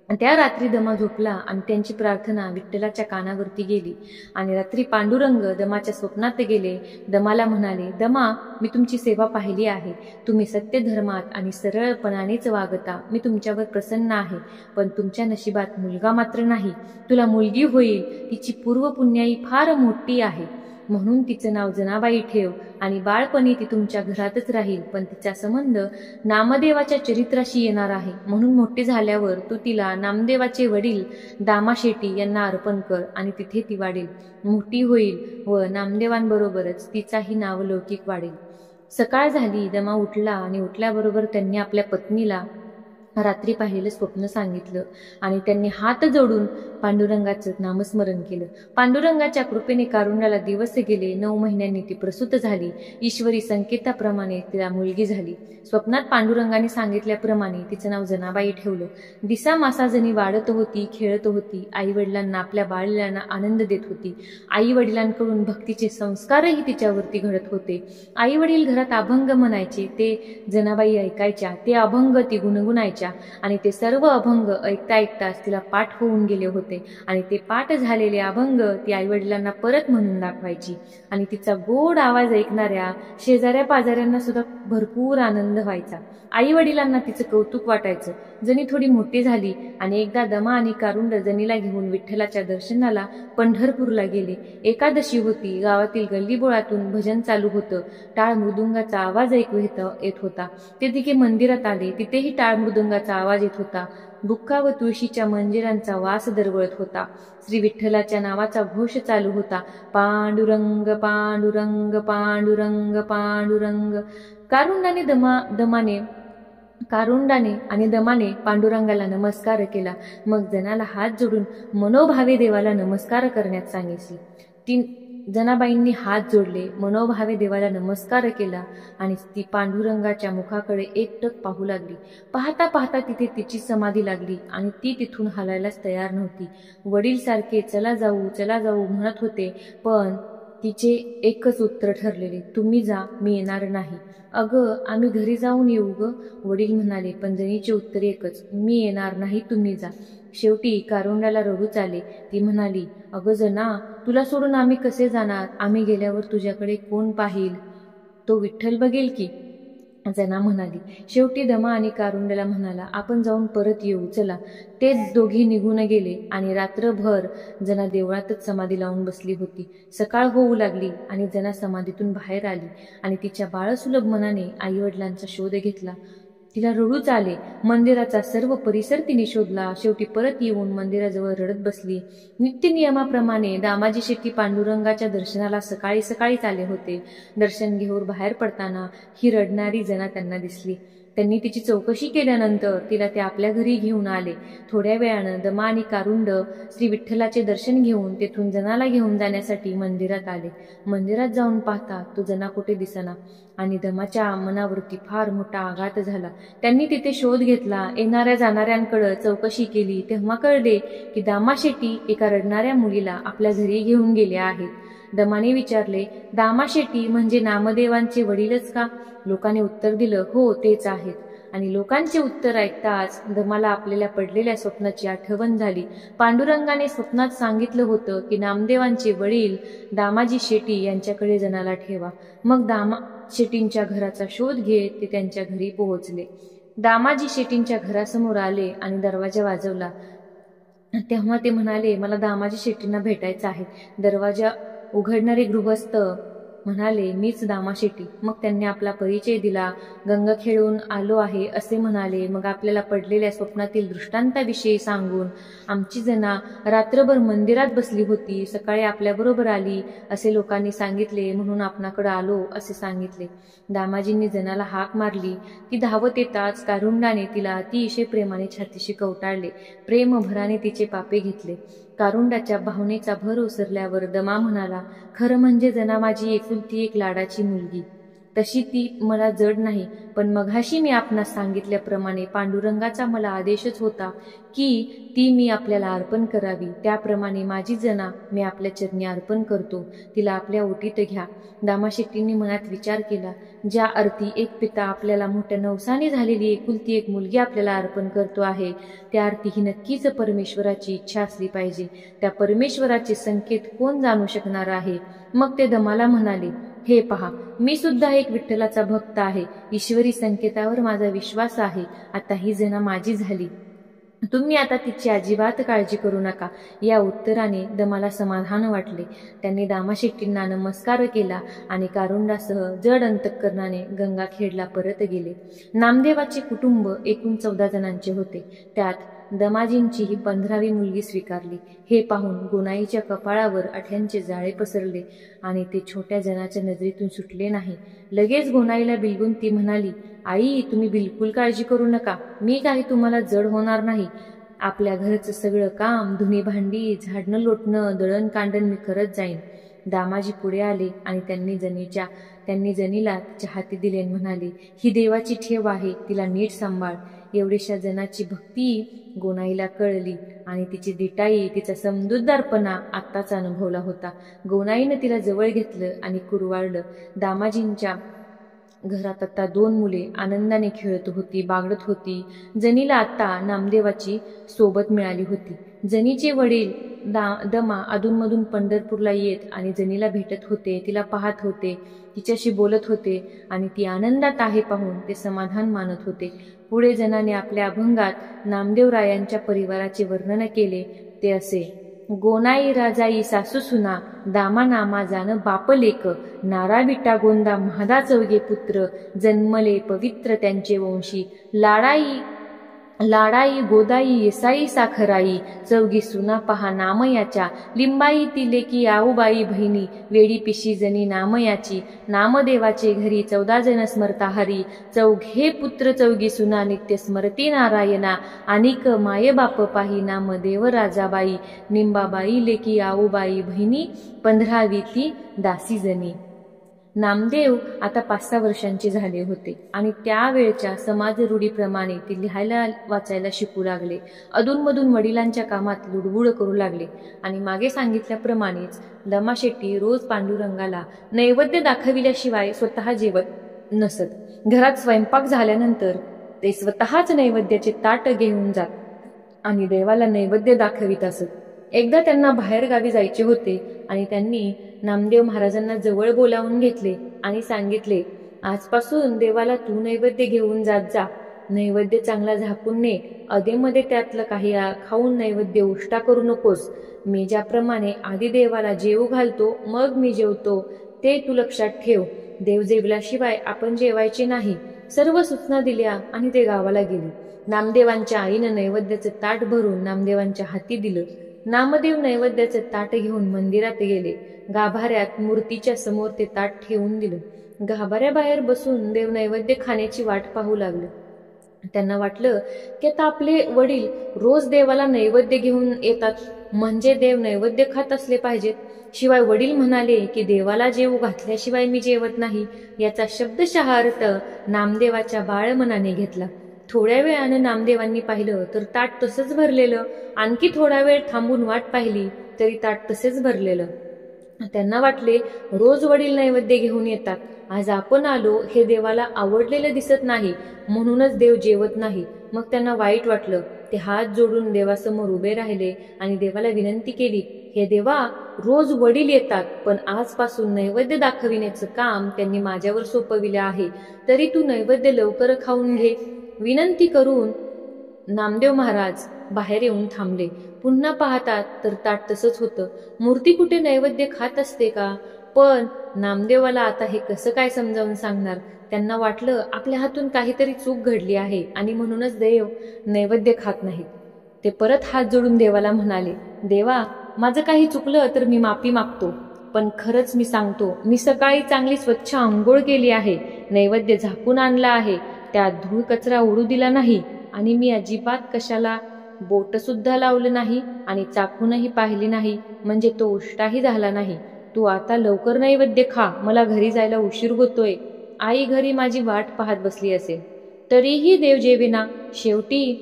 त्या रात्री दमा झोपला आणि त्यांची प्रार्थना विठ्ठलाच्या कानावरती गेली. आणि रात्री पांडुरंग दमाच्या स्वप्नात गेले. दमाला म्हणाले, दमा, मी तुमची सेवा पाहिली आहे. तुम्ही सत्य धर्मात आणि सरळपणानेच वागता. मी तुमच्यावर प्रसन्न आहे. पण तुमच्या नशिबात मुलगा मात्र नाही. तुला मुलगी होईल. तिची पूर्वपुण्याई फार मोठी आहे. म्हणून तिचं नाव जनाबाई ठेव आणि बाळपणी ती तुमच्या घरातच राहील. पण तिचा संबंध नामदेवाच्या चरित्राशी येणार आहे. म्हणून मोठी झाल्यावर तू तिला नामदेवाचे वडील दामा शेट्टी यांना अर्पण कर आणि तिथे ती वाढेल, मोठी होईल व नामदेवांबरोबरच तिचाही नावलौकिक वाढेल. सकाळ झाली. दमा उठला आणि उठल्याबरोबर त्यांनी आपल्या पत्नीला रात्री पाहिलेलं स्वप्न सांगितलं आणि त्यांनी हात जोडून पांडुरंगाचं नामस्मरण केलं. पांडुरंगाच्या कृपेने कारुंडाला दिवस गेले. 9 महिन्यांनी ती प्रसूत झाली. ईश्वरी संकेताप्रमाणे तिला मुलगी झाली. स्वप्नात पांडुरंगाने सांगितल्याप्रमाणे तिचं नाव जनाबाई ठेवलं. दिसा मासा जणी वाढत होती, खेळत होती. आई वडिलांना, आपल्या बाळलेल्यांना आनंद देत होती. आई वडिलांकडून भक्तीचे संस्कारही तिच्यावरती घडत होते. आई वडील घरात अभंग म्हणायचे, ते जनाबाई ऐकायच्या. ते अभंग ती गुणगुणायच्या आणि ते सर्व अभंग ऐकता ऐकताच तिला पाठ होऊन गेले होते. आणि ते पाठ झालेले अभंग ती आईवडिलांना परत म्हणून दाखवायची. आणि तिचा गोड आवाज ऐकणाऱ्या शेजाऱ्या पाजाऱ्यांना सुद्धा भरपूर आनंद व्हायचा. आई वडिलांना तिचं कौतुक वाटायचं. जणी थोडी मोठी झाली आणि एकदा दमा आणि कारुंड जनीला घेऊन विठ्ठलाच्या दर्शनाला पंढरपूरला गेले. एकादशी होती. गावातील गल्लीबोळातून भजन चालू होतं. टाळ मृदुंगाचा आवाज ऐकू येत होता. ते तिघे मंदिरात आले. तिथेही टाळ मृदुंगाचा आवाज येत होता. बुक्का व तुळशीच्या मंजिरांचा वास दरवळत होता. श्री विठ्ठलाच्या नावाचा घोष चालू होता. पांडुरंग पांडुरंग पांडुरंग पांडुरंग. कारुंडाने आणि दमाने पांडुरंगाला नमस्कार केला. मग जनाला हात जोडून मनोभावे देवाला नमस्कार करण्यास सांगितले. जनाबाईंनी हात जोडले, मनोभावे देवाला नमस्कार केला आणि ती पांडुरंगाच्या मुखाकडे एकटक पाहू लागली. पाहता पाहता तिथे तिची समाधी लागली आणि ती तिथून हलायलाच तयार नव्हती. वडील सारखे चला जाऊ चला जाऊ म्हणत होते, पण तिचे एकच उत्तर ठरलेले, तुम्ही जा, मी येणार नाही. अगं, आम्ही घरी जाऊन येऊ ग, वडील म्हणाले. पण जनीचे उत्तर एकच, मी येणार नाही, तुम्ही जा. शेवटी कारुंडाला रडूच आले. ती म्हणाली, अगं जना, तुला सोडून आम्ही कसे जाणार? आम्ही गेल्यावर तुझ्याकडे कोण पाहिल? तो विठ्ठल बघेल की. जना म्हणाली. शेवटी दमा आणि कारुंडाला म्हणाला, आपण जाऊन परत येऊ, चला. ते दोघी निघून गेले आणि रात्रभर जना देवळातच समाधी लावून बसली होती. सकाळ होऊ लागली आणि जना समाधीतून बाहेर आली आणि तिच्या बाळसुलभ मनाने आईवडिलांचा शोध घेतला. तिला रडूच आले. मंदिराचा सर्व परिसर तिने शोधला. शेवटी परत येऊन मंदिराजवळ रडत बसली. नित्य नियमाप्रमाणे दामाजी शेट्टी पांडुरंगाच्या दर्शनाला सकाळी सकाळीच आले होते. दर्शन घेऊन बाहेर पडताना ही रडणारी जना त्यांना दिसली. त्यांनी तिची चौकशी केल्यानंतर तिला ते आपल्या घरी घेऊन आले. थोड्या वेळानं दमा आणि कारुंड श्री विठ्ठलाचे दर्शन घेऊन तेथून जनाला घेऊन जाण्यासाठी मंदिरात आले. मंदिरात जाऊन पाहता तो जना कुठे दिसना आणि दमाच्या मनावरती फार मोठा आघात झाला. त्यांनी तिथे शोध घेतला. येणाऱ्या जाणाऱ्यांकडे चौकशी केली. तेव्हा कळले की दामा शेट्टी एका रडणाऱ्या मुलीला आपल्या घरी घेऊन गेले आहेत. दमाने विचारले, दामा शेट्टी म्हणजे नामदेवांचे वडीलच का? लोकांनी उत्तर दिलं, हो, तेच आहेत. आणि लोकांचे उत्तर ऐकताच दमाला आपल्याला पडलेल्या स्वप्नाची आठवण झाली. पांडुरंगाने स्वप्नात सांगितलं होतं की नामदेवांचे वडील दामाजी शेट्टी यांच्याकडे जनाला ठेवा. मग दामा शेट्टींच्या घराचा शोध घेत ते त्यांच्या घरी पोहोचले. दामाजी शेट्टींच्या घरासमोर आले आणि दरवाजा वाजवला. तेव्हा ते म्हणाले, मला दामाजी शेट्टींना भेटायचं आहे. दरवाजा उघडणारे गृहस्थ म्हणाले, मीच दामा शेट्टी. मग त्यांनी आपला परिचय दिला. गंगाखेडून आलो आहे असे म्हणाले. मग आपल्याला पडलेल्या स्वप्नातील दृष्टांताविषयी सांगून आमची जना रात्रभर मंदिरात बसली होती, सकाळी आपल्याबरोबर आली असे लोकांनी सांगितले, म्हणून आपणाकडे आलो असे सांगितले. दामाजींनी जनाला हाक मारली. ती धावत येताच कारुंडाने तिला अतिशय प्रेमाने छातीशी कवटाळले. प्रेमभराने तिचे पापे घेतले. कारुंडाच्या भावनेचा भर ओसरल्यावर दमा म्हणाला, खरं म्हणजे जना माझी एकुलती एक लाडाची मुलगी. तशी ती मला जड नाही, पण मघाशी मी आपणास सांगितल्याप्रमाणे पांडुरंगाचा मला आदेशच होता की ती मी आपल्याला अर्पण करावी. त्याप्रमाणे माझी जना मी आपल्या चरणी अर्पण करतो, तिला आपल्या ओटीत घ्या. दामाशेट्टींनी मनात विचार केला, ज्या अर्थी एक पिता आपल्याला मोठ्या नवसाने झालेली एकुलती एक मुलगी आपल्याला अर्पण करतो आहे, त्या अर्थी ही नक्कीच परमेश्वराची इच्छा असली पाहिजे. त्या परमेश्वराचे संकेत कोण जाणू शकणार आहे? मग ते दमाला म्हणाले, हे पहा, मी सुद्धा एक विठ्ठलाचा भक्त आहे. ईश्वरी संकेतावर माझा विश्वास आहे. आता ही जना माझी झाली. तुम्ही आता तिची अजिबात काळजी करू नका. या उत्तराने दमाला समाधान वाटले. त्यांनी दामाशेट्टींना नमस्कार केला आणि कारुंडासह जड अंतःकरणाने गंगाखेडला परत गेले. नामदेवाचे कुटुंब एकूण 14 जणांचे होते. त्यात दमाजींची ही 15वी मुलगी स्वीकारली. हे पाहून गोनाईच्या कपाळावर आठ्यांचे जाळे पसरले आणि ते छोट्या जनाच्या नजरेतून सुटले नाही. लगेच गोनाईला बिलगून ती म्हणाली, आई, तुम्ही बिलकुल काळजी करू नका. मी काही तुम्हाला जड होणार नाही. आपल्या घरचं सगळं काम, धुणी भांडी, झाडणं लोटणं, दळण कांडण मी करत जाईन. दामाजी पुढे आले आणि त्यांनी जनीला तिच्या हाती दिले आणि म्हणाले, ही देवाची ठेव आहे, तिला नीट सांभाळ. एवढीशा जनाची भक्ती गोनाईला कळली आणि तिची दिटाई, तिचा समजूतदारपणा आत्ताच अनुभवला होता. गोनाईनं तिला जवळ घेतलं आणि कुरवाळलं. दामाजींच्या घरात आता 2 मुले आनंदाने खेळत होती, बागडत होती. जनीला आता नामदेवाची सोबत मिळाली होती. जनीचे वडील दमा अधूनमधून पंढरपूरला येत आणि जनीला भेटत होते, तिला पाहत होते, तिच्याशी बोलत होते आणि ती आनंदात आहे पाहून ते समाधान मानत होते. पुढे जनाने आपल्या अभंगात नामदेवरायांच्या परिवाराचे वर्णन केले. ते असे, गोनाई राजाई सासू सुना, दामा नामा जान बाप लेक, नारा विटा गोंदा महादा 14 पुत्र, जन्मले पवित्र त्यांचे वंशी, लाडाई गोदाई येसाई साखराई, 14 सुना पहा नामयाच्या, लिंबाई ती लेकी आऊबाई बहिणी, वेडी पिशी जनी नामयाची, नामदेवाचे घरी 14 जन स्मरता हरी, 14 पुत्र 14 सुना नित्य स्मरती नारायणा, अनिक माये बाप पाही नामदेव राजाबाई, निंबाबाई लेकी आऊबाई बहिणी, 15वी ती दासी जनी. नामदेव आता 5-6 वर्षांचे झाले होते आणि त्यावेळच्या समाज रूढीप्रमाणे ते लिहायला वाचायला शिकू लागले. अधूनमधून वडिलांच्या कामात लुडबुड करू लागले आणि मागे सांगितल्याप्रमाणेच दमाशेट्टी रोज पांडुरंगाला नैवेद्य दाखविल्याशिवाय स्वतः जेवत नसत. घरात स्वयंपाक झाल्यानंतर ते स्वतःच नैवेद्याचे ताट घेऊन जात आणि देवाला नैवेद्य दाखवित असत. एकदा त्यांना बाहेरगावी जायचे होते आणि त्यांनी नामदेव महाराजांना जवळ बोलावून घेतले आणि सांगितले, आजपासून देवाला तू नैवेद्य घेऊन जात जा. नैवेद्य चांगला झाकून ने. अधेमध्ये त्यातलं काही खाऊन नैवेद्य उष्टा करू नकोस. मी ज्याप्रमाणे आधी देवाला जेवू घालतो मग मी जेवतो ते तू लक्षात ठेव. देव जेवल्याशिवाय आपण जेवायचे नाही. सर्व सूचना दिल्या आणि ते गावाला गेले. नामदेवांच्या आईनं नैवेद्याचं ताट भरून नामदेवांच्या हाती दिलं. नामदेव नैवेद्याचे ताट घेऊन मंदिरात गेले. गाभाऱ्यात मूर्तीच्या समोर ते ताट ठेवून दिलं. गाभाऱ्याबाहेर बसून देव नैवेद्य खाण्याची वाट पाहू लागले. त्यांना वाटलं की आता आपले वडील रोज देवाला नैवेद्य घेऊन येतात, म्हणजे देव नैवेद्य खात असले पाहिजेत. शिवाय वडील म्हणाले की देवाला जेवू घातल्याशिवाय मी जेवत नाही. याचा शब्दशः अर्थ नामदेवाच्या बाळमनाने घेतला. थोड्या वेळानं नामदेवांनी पाहिलं तर ताट तसंच भरलेलं. आणखी थोडा वेळ थांबून वाट पाहिली तरी ताट तसेच भरलेलं. त्यांना वाटले रोज वडील नैवेद्य घेऊन येतात, आज आपण आलो हे देवाला आवडलेलं दिसत नाही म्हणूनच देव जेवत नाही. मग त्यांना वाईट वाटलं. ते हात जोडून देवासमोर उभे राहिले आणि देवाला विनंती केली, हे देवा, रोज वडील येतात पण आजपासून नैवेद्य दाखविण्याचं काम त्यांनी माझ्यावर सोपविले आहे, तरी तू नैवेद्य लवकर खाऊन घे. विनंती करून नामदेव महाराज बाहेर येऊन थांबले. पुन्हा पाहतात तर ताट तसंच होतं. मूर्ती कुठे नैवेद्य खात असते का? पण नामदेवाला आता हे कसं काय समजावून सांगणार? त्यांना वाटलं आपल्या हातून काहीतरी चूक घडली आहे आणि म्हणूनच देव नैवेद्य खात नाहीत. ते परत हात जोडून देवाला म्हणाले, देवा, माझं काही चुकलं तर मी माफी मागतो, पण खरंच मी सांगतो, मी सकाळी चांगली स्वच्छ आंघोळ केली आहे, नैवेद्य झाकून आणला आहे, त्यात धूळ कचरा उडू दिला नाही आणि मी अजिबात कशाला बोट सुद्धा लावलं नाही आणि चाकूनही पाहिली नाही, म्हणजे तो उष्टाही झाला नाही. तू आता लवकर नैवेद्य खा, मला घरी जायला उशीर होतोय. आई घरी माझी वाट पाहत बसली असेल. तरीही देव जेवेना. शेवटी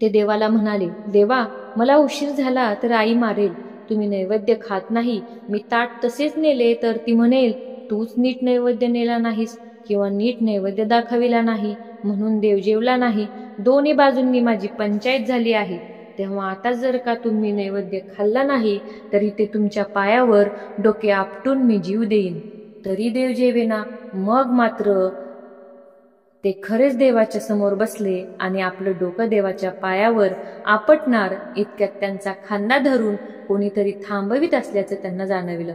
ते देवाला म्हणाले, देवा, मला उशीर झाला तर आई मारेल. तुम्ही नैवेद्य खात नाही. मी ताट तसेच नेले तर ती म्हणेल, तूच नीट नैवेद्य नेला नाहीस किंवा नीट नैवेद्य दाखविला नाही म्हणून देव जेवला नाही. दोन्ही बाजूंनी माझी पंचायत झाली आहे. तेव्हा आता जर का तुम्ही नैवेद्य खाल्ला नाही तरी ते तुमच्या पायावर डोके आपटून मी जीव देईन. तरी देव जेवेना. मग मात्र ते खरेच देवाच्या समोर बसले आणि आपलं डोकं देवाच्या पायावर आपटणार इतक्यात त्यांचा खांदा धरून कोणीतरी थांबवित असल्याचं त्यांना जाणविलं.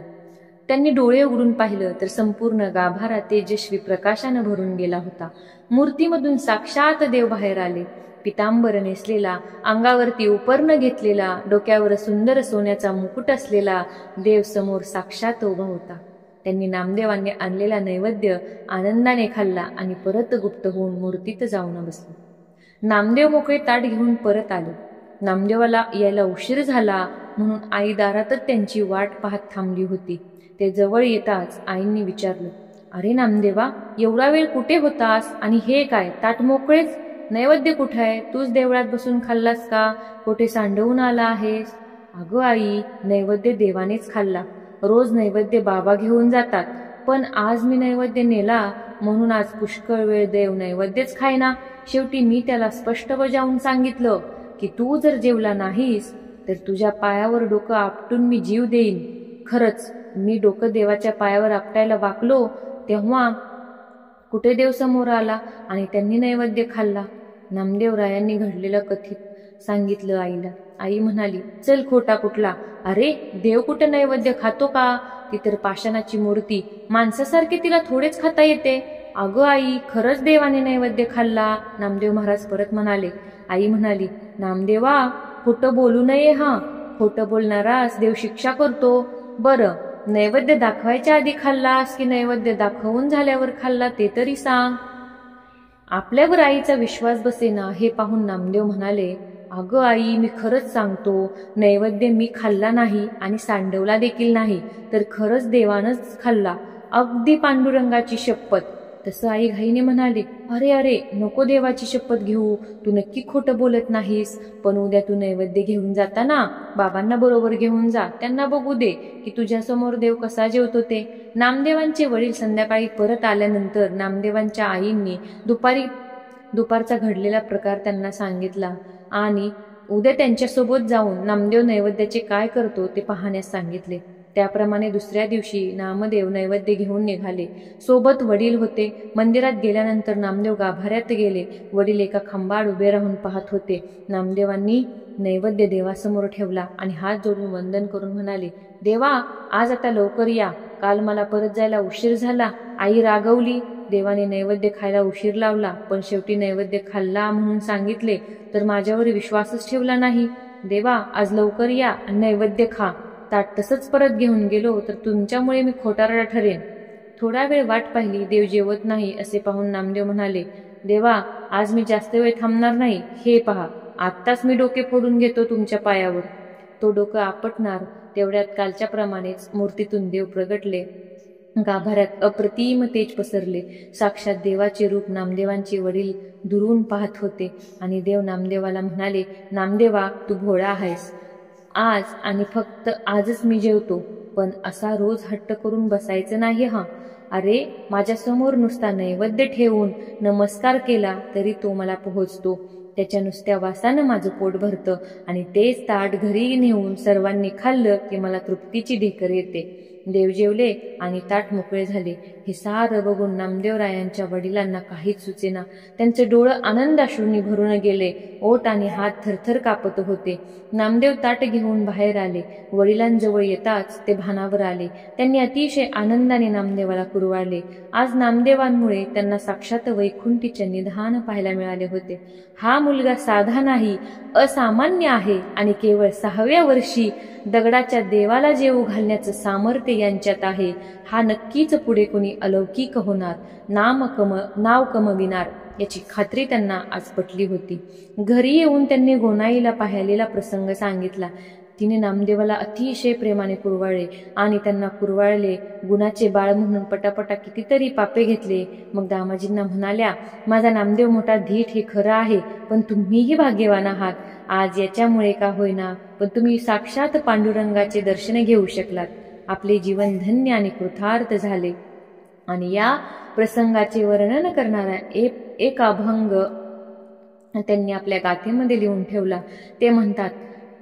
त्यांनी डोळे उघडून पाहिलं तर संपूर्ण गाभारा तेजस्वी प्रकाशानं भरून गेला होता. मूर्तीमधून साक्षात देव बाहेर आले. पितांबर नेसलेला, अंगावरती उपर्ण घेतलेला, डोक्यावर सुंदर सोन्याचा मुकुट असलेला देव समोर साक्षात उभा होता. त्यांनी नामदेवांनी आणलेला नैवेद्य आनंदाने खाल्ला आणि परत गुप्त होऊन मूर्तीत जाऊन बसले. नामदेव मोकळे ताट घेऊन परत आले. नामदेवाला यायला उशीर झाला म्हणून आई दारातच त्यांची वाट पाहत थांबली होती. ते जवळ येताच आईंनी विचारलं, अरे नामदेवा, एवढा वेळ कुठे होतास आणि हे काय ताट मोकळेच? नैवेद्य कुठे आहे? तूच देवळात बसून खाल्लास का? कुठे सांडवून आला आहेस? अगं आई, नैवेद्य देवानेच खाल्ला. रोज नैवेद्य बाबा घेऊन जातात, पण आज मी नैवेद्य नेला म्हणून आज पुष्कळ वेळ देव नैवेद्यच खायना. शेवटी मी त्याला स्पष्ट बजावून सांगितलं की तू जर जेवला नाहीस तर तुझ्या पायावर डोकं आपटून मी जीव देईन. खरंच मी डोकं देवाच्या पायावर आपटायला वाकलो तेव्हा कुठे देव समोर आला आणि त्यांनी नैवेद्य खाल्ला. नामदेवरायांनी घडलेलं कथित सांगितलं आईला. आई म्हणाली, चल खोटा कुठला. अरे, देव कुठे नैवेद्य खातो का? ती तर पाषाणाची मूर्ती, माणसासारखे तिला थोडेच खाता येते. अगं आई, खरंच देवाने नैवेद्य खाल्ला. नामदेव महाराज परत म्हणाले. आई म्हणाली, नामदेवा, खोटं बोलू नये हा. खोटं बोलणारास देव शिक्षा करतो. बरं, नैवेद्य दाखवायच्या आधी खाल्लास की नैवेद्य दाखवून झाल्यावर खाल्ला ते तरी सांग. आपल्यावर आईचा विश्वास बसेना हे पाहून नामदेव म्हणाले, अगं आई, मी खरंच सांगतो, नैवेद्य मी खाल्ला नाही आणि सांडवला देखील नाही, तर खरंच देवानंच खाल्ला. अगदी पांडुरंगाची शपथ. तसं आई घाईने म्हणाली, अरे अरे, नको देवाची शपथ घेऊ. तू नक्की खोटं बोलत नाहीस. पण उद्या तू नैवेद्य घेऊन जाताना बाबांना बरोबर घेऊन जा. त्यांना बघू दे की तुझ्यासमोर देव कसा जेवतो ते. नामदेवांचे वडील संध्याकाळी परत आल्यानंतर नामदेवांच्या आईंनी दुपारचा घडलेला प्रकार त्यांना सांगितला आणि उद्या त्यांच्यासोबत जाऊन नामदेव नैवेद्याचे काय करतो ते पाहण्यास सांगितले. त्याप्रमाणे दुसऱ्या दिवशी नामदेव नैवेद्य घेऊन निघाले. सोबत वडील होते. मंदिरात गेल्यानंतर नामदेव गाभाऱ्यात गेले. वडील एका खांबाड उभे राहून पाहत होते. नामदेवांनी नैवेद्य देवासमोर ठेवला आणि हात जोडून वंदन करून म्हणाले, देवा, आज आता लवकर या. काल मला परत जायला उशीर झाला. आई रागवली. देवाने नैवेद्य खायला उशीर लावला, पण शेवटी नैवेद्य खाल्ला म्हणून सांगितले तर माझ्यावर विश्वासच ठेवला नाही. देवा, आज लवकर या आणि नैवेद्य खा. ताट तसंच परत घेऊन गेलो तर तुमच्यामुळे मी खोटारडा ठरेन. थोडा वेळ वाट पाहिली. देव जेवत नाही असे पाहून नामदेव म्हणाले, देवा, आज मी जास्त वेळ थांबणार नाही. हे पहा, आत्ताच मी डोके फोडून घेतो तुमच्या पायावर. तो डोकं आपटणार तेवढ्यात कालच्या प्रमाणेच मूर्तीतून देव प्रगटले. गाभाऱ्यात अप्रतिम तेज पसरले. साक्षात देवाचे रूप नामदेवांचे वडील दुरून पाहत होते आणि देव नामदेवाला म्हणाले, नामदेवा, तू भोळा आहेस. आज आणि फक्त आजच मी जेवतो, पण असा रोज हट्ट करून बसायचं नाही हा. अरे, माझ्यासमोर नुसता नैवेद्य ठेवून नमस्कार केला तरी तो मला पोहोचतो. त्याच्या नुसत्या वासानं माझं पोट भरतं आणि तेच ताट घरी नेऊन सर्वांनी खाल्लं की मला तृप्तीची ढेकर येते. देव जेवले आणि ताट मोकळे झाले. हे सारं बघून नामदेवरायांच्या वडिलांना काहीच सुचेना. त्यांचे डोळं आनंदाश्रूंनी भरून गेले. ओठ आणि हात थरथर कापत होते. नामदेव ताट घेऊन बाहेर आले. वडिलांजवळ येताच ते भानावर आले. त्यांनी अतिशय आनंदाने नामदेवाला कुरवाळले. आज नामदेवांमुळे त्यांना साक्षात वैकुंठीचे निधान पाहायला मिळाले होते. हा मुलगा साधा नाही, असामान्य आहे आणि केवळ 6व्या वर्षी दगडाच्या देवाला जेवू घालण्याचं सामर्थ्य यांच्यात आहे. हा नक्कीच पुढे कोणी अलौकिक होणार, नाव कमविणार याची खात्री त्यांना आज पटली होती. घरी येऊन त्यांनी गोनाईला पाहिलेला प्रसंग सांगितला. तिने नामदेवाला अतिशय प्रेमाने कुरवाळले आणि त्यांना कुरवाळले. गुणाचे बाळ म्हणून पटापटा कितीतरी पापे घेतले. मग दामाजींना म्हणाल्या, माझा नामदेव मोठा धीट हे खरं आहे, पण तुम्हीही भाग्यवान आहात. आज याच्यामुळे का होईना, पण तुम्ही साक्षात पांडुरंगाचे दर्शन घेऊ शकलात. आपले जीवन धन्य आणि कृतार्थ झाले. आणि या प्रसंगाचे वर्णन करणारा एक अभंग त्यांनी आपल्या गाथेमध्ये लिहून ठेवला. ते म्हणतात,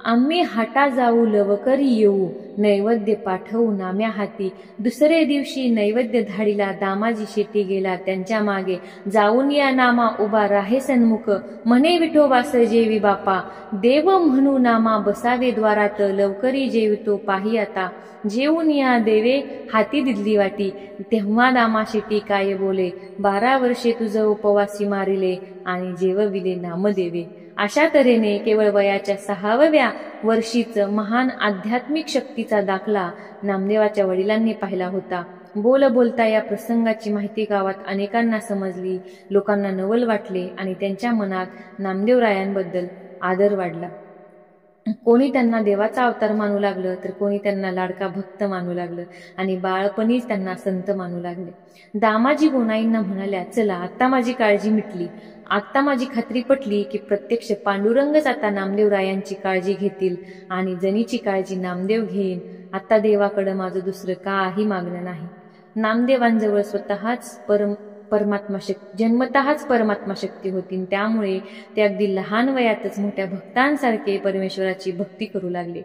आम्ही हाटा जाऊ लवकरी येऊ, नैवेद्य पाठवू नाम्या हाती. दुसरे दिवशी नैवेद्य धाडीला दामाजी शेटी गेला त्यांच्या मागे. जाऊन या नामा उभा राहे सन्मुख, म्हणे विठोबा जेवी बापा. देव म्हणू नामा बसावे द्वारात, लवकरी जेवितो पाही आता. जेवून या देवे हाती दिली वाटी, तेव्हा दामा शेटी काय बोले. 12 वर्षे तुझ उपवासी मारिले, आणि जेवविले नामदेवे. अशा तऱ्हेने केवळ वयाच्या 6व्या वर्षीच महान आध्यात्मिक शक्तीचा दाखला नामदेवाच्या वडिलांनी पाहिला होता. बोलता या प्रसंगाची माहिती गावात अनेकांना समजली. लोकांना नवल वाटले आणि त्यांच्या मनात नामदेवरायांबद्दल आदर वाढला. कोणी त्यांना देवाचा अवतार मानू लागलं, तर कोणी त्यांना लाडका भक्त मानू लागलं आणि बाळपणीच त्यांना संत मानू लागले. दामाजी गोनाईंना म्हणाल्या, चला आता माझी काळजी मिटली. आता माझी खात्री पटली की प्रत्यक्ष पांडुरंगच आता नामदेवरायांची काळजी घेतील आणि जनीची काळजी नामदेव घेईन. आता देवाकडे माझं दुसरं काही मागणं नाही. नामदेवांजवळ जन्मतःच परमात्मा शक्ती होती. त्यामुळे ते अगदी लहान वयातच मोठ्या भक्तांसारखे परमेश्वराची भक्ती करू लागले.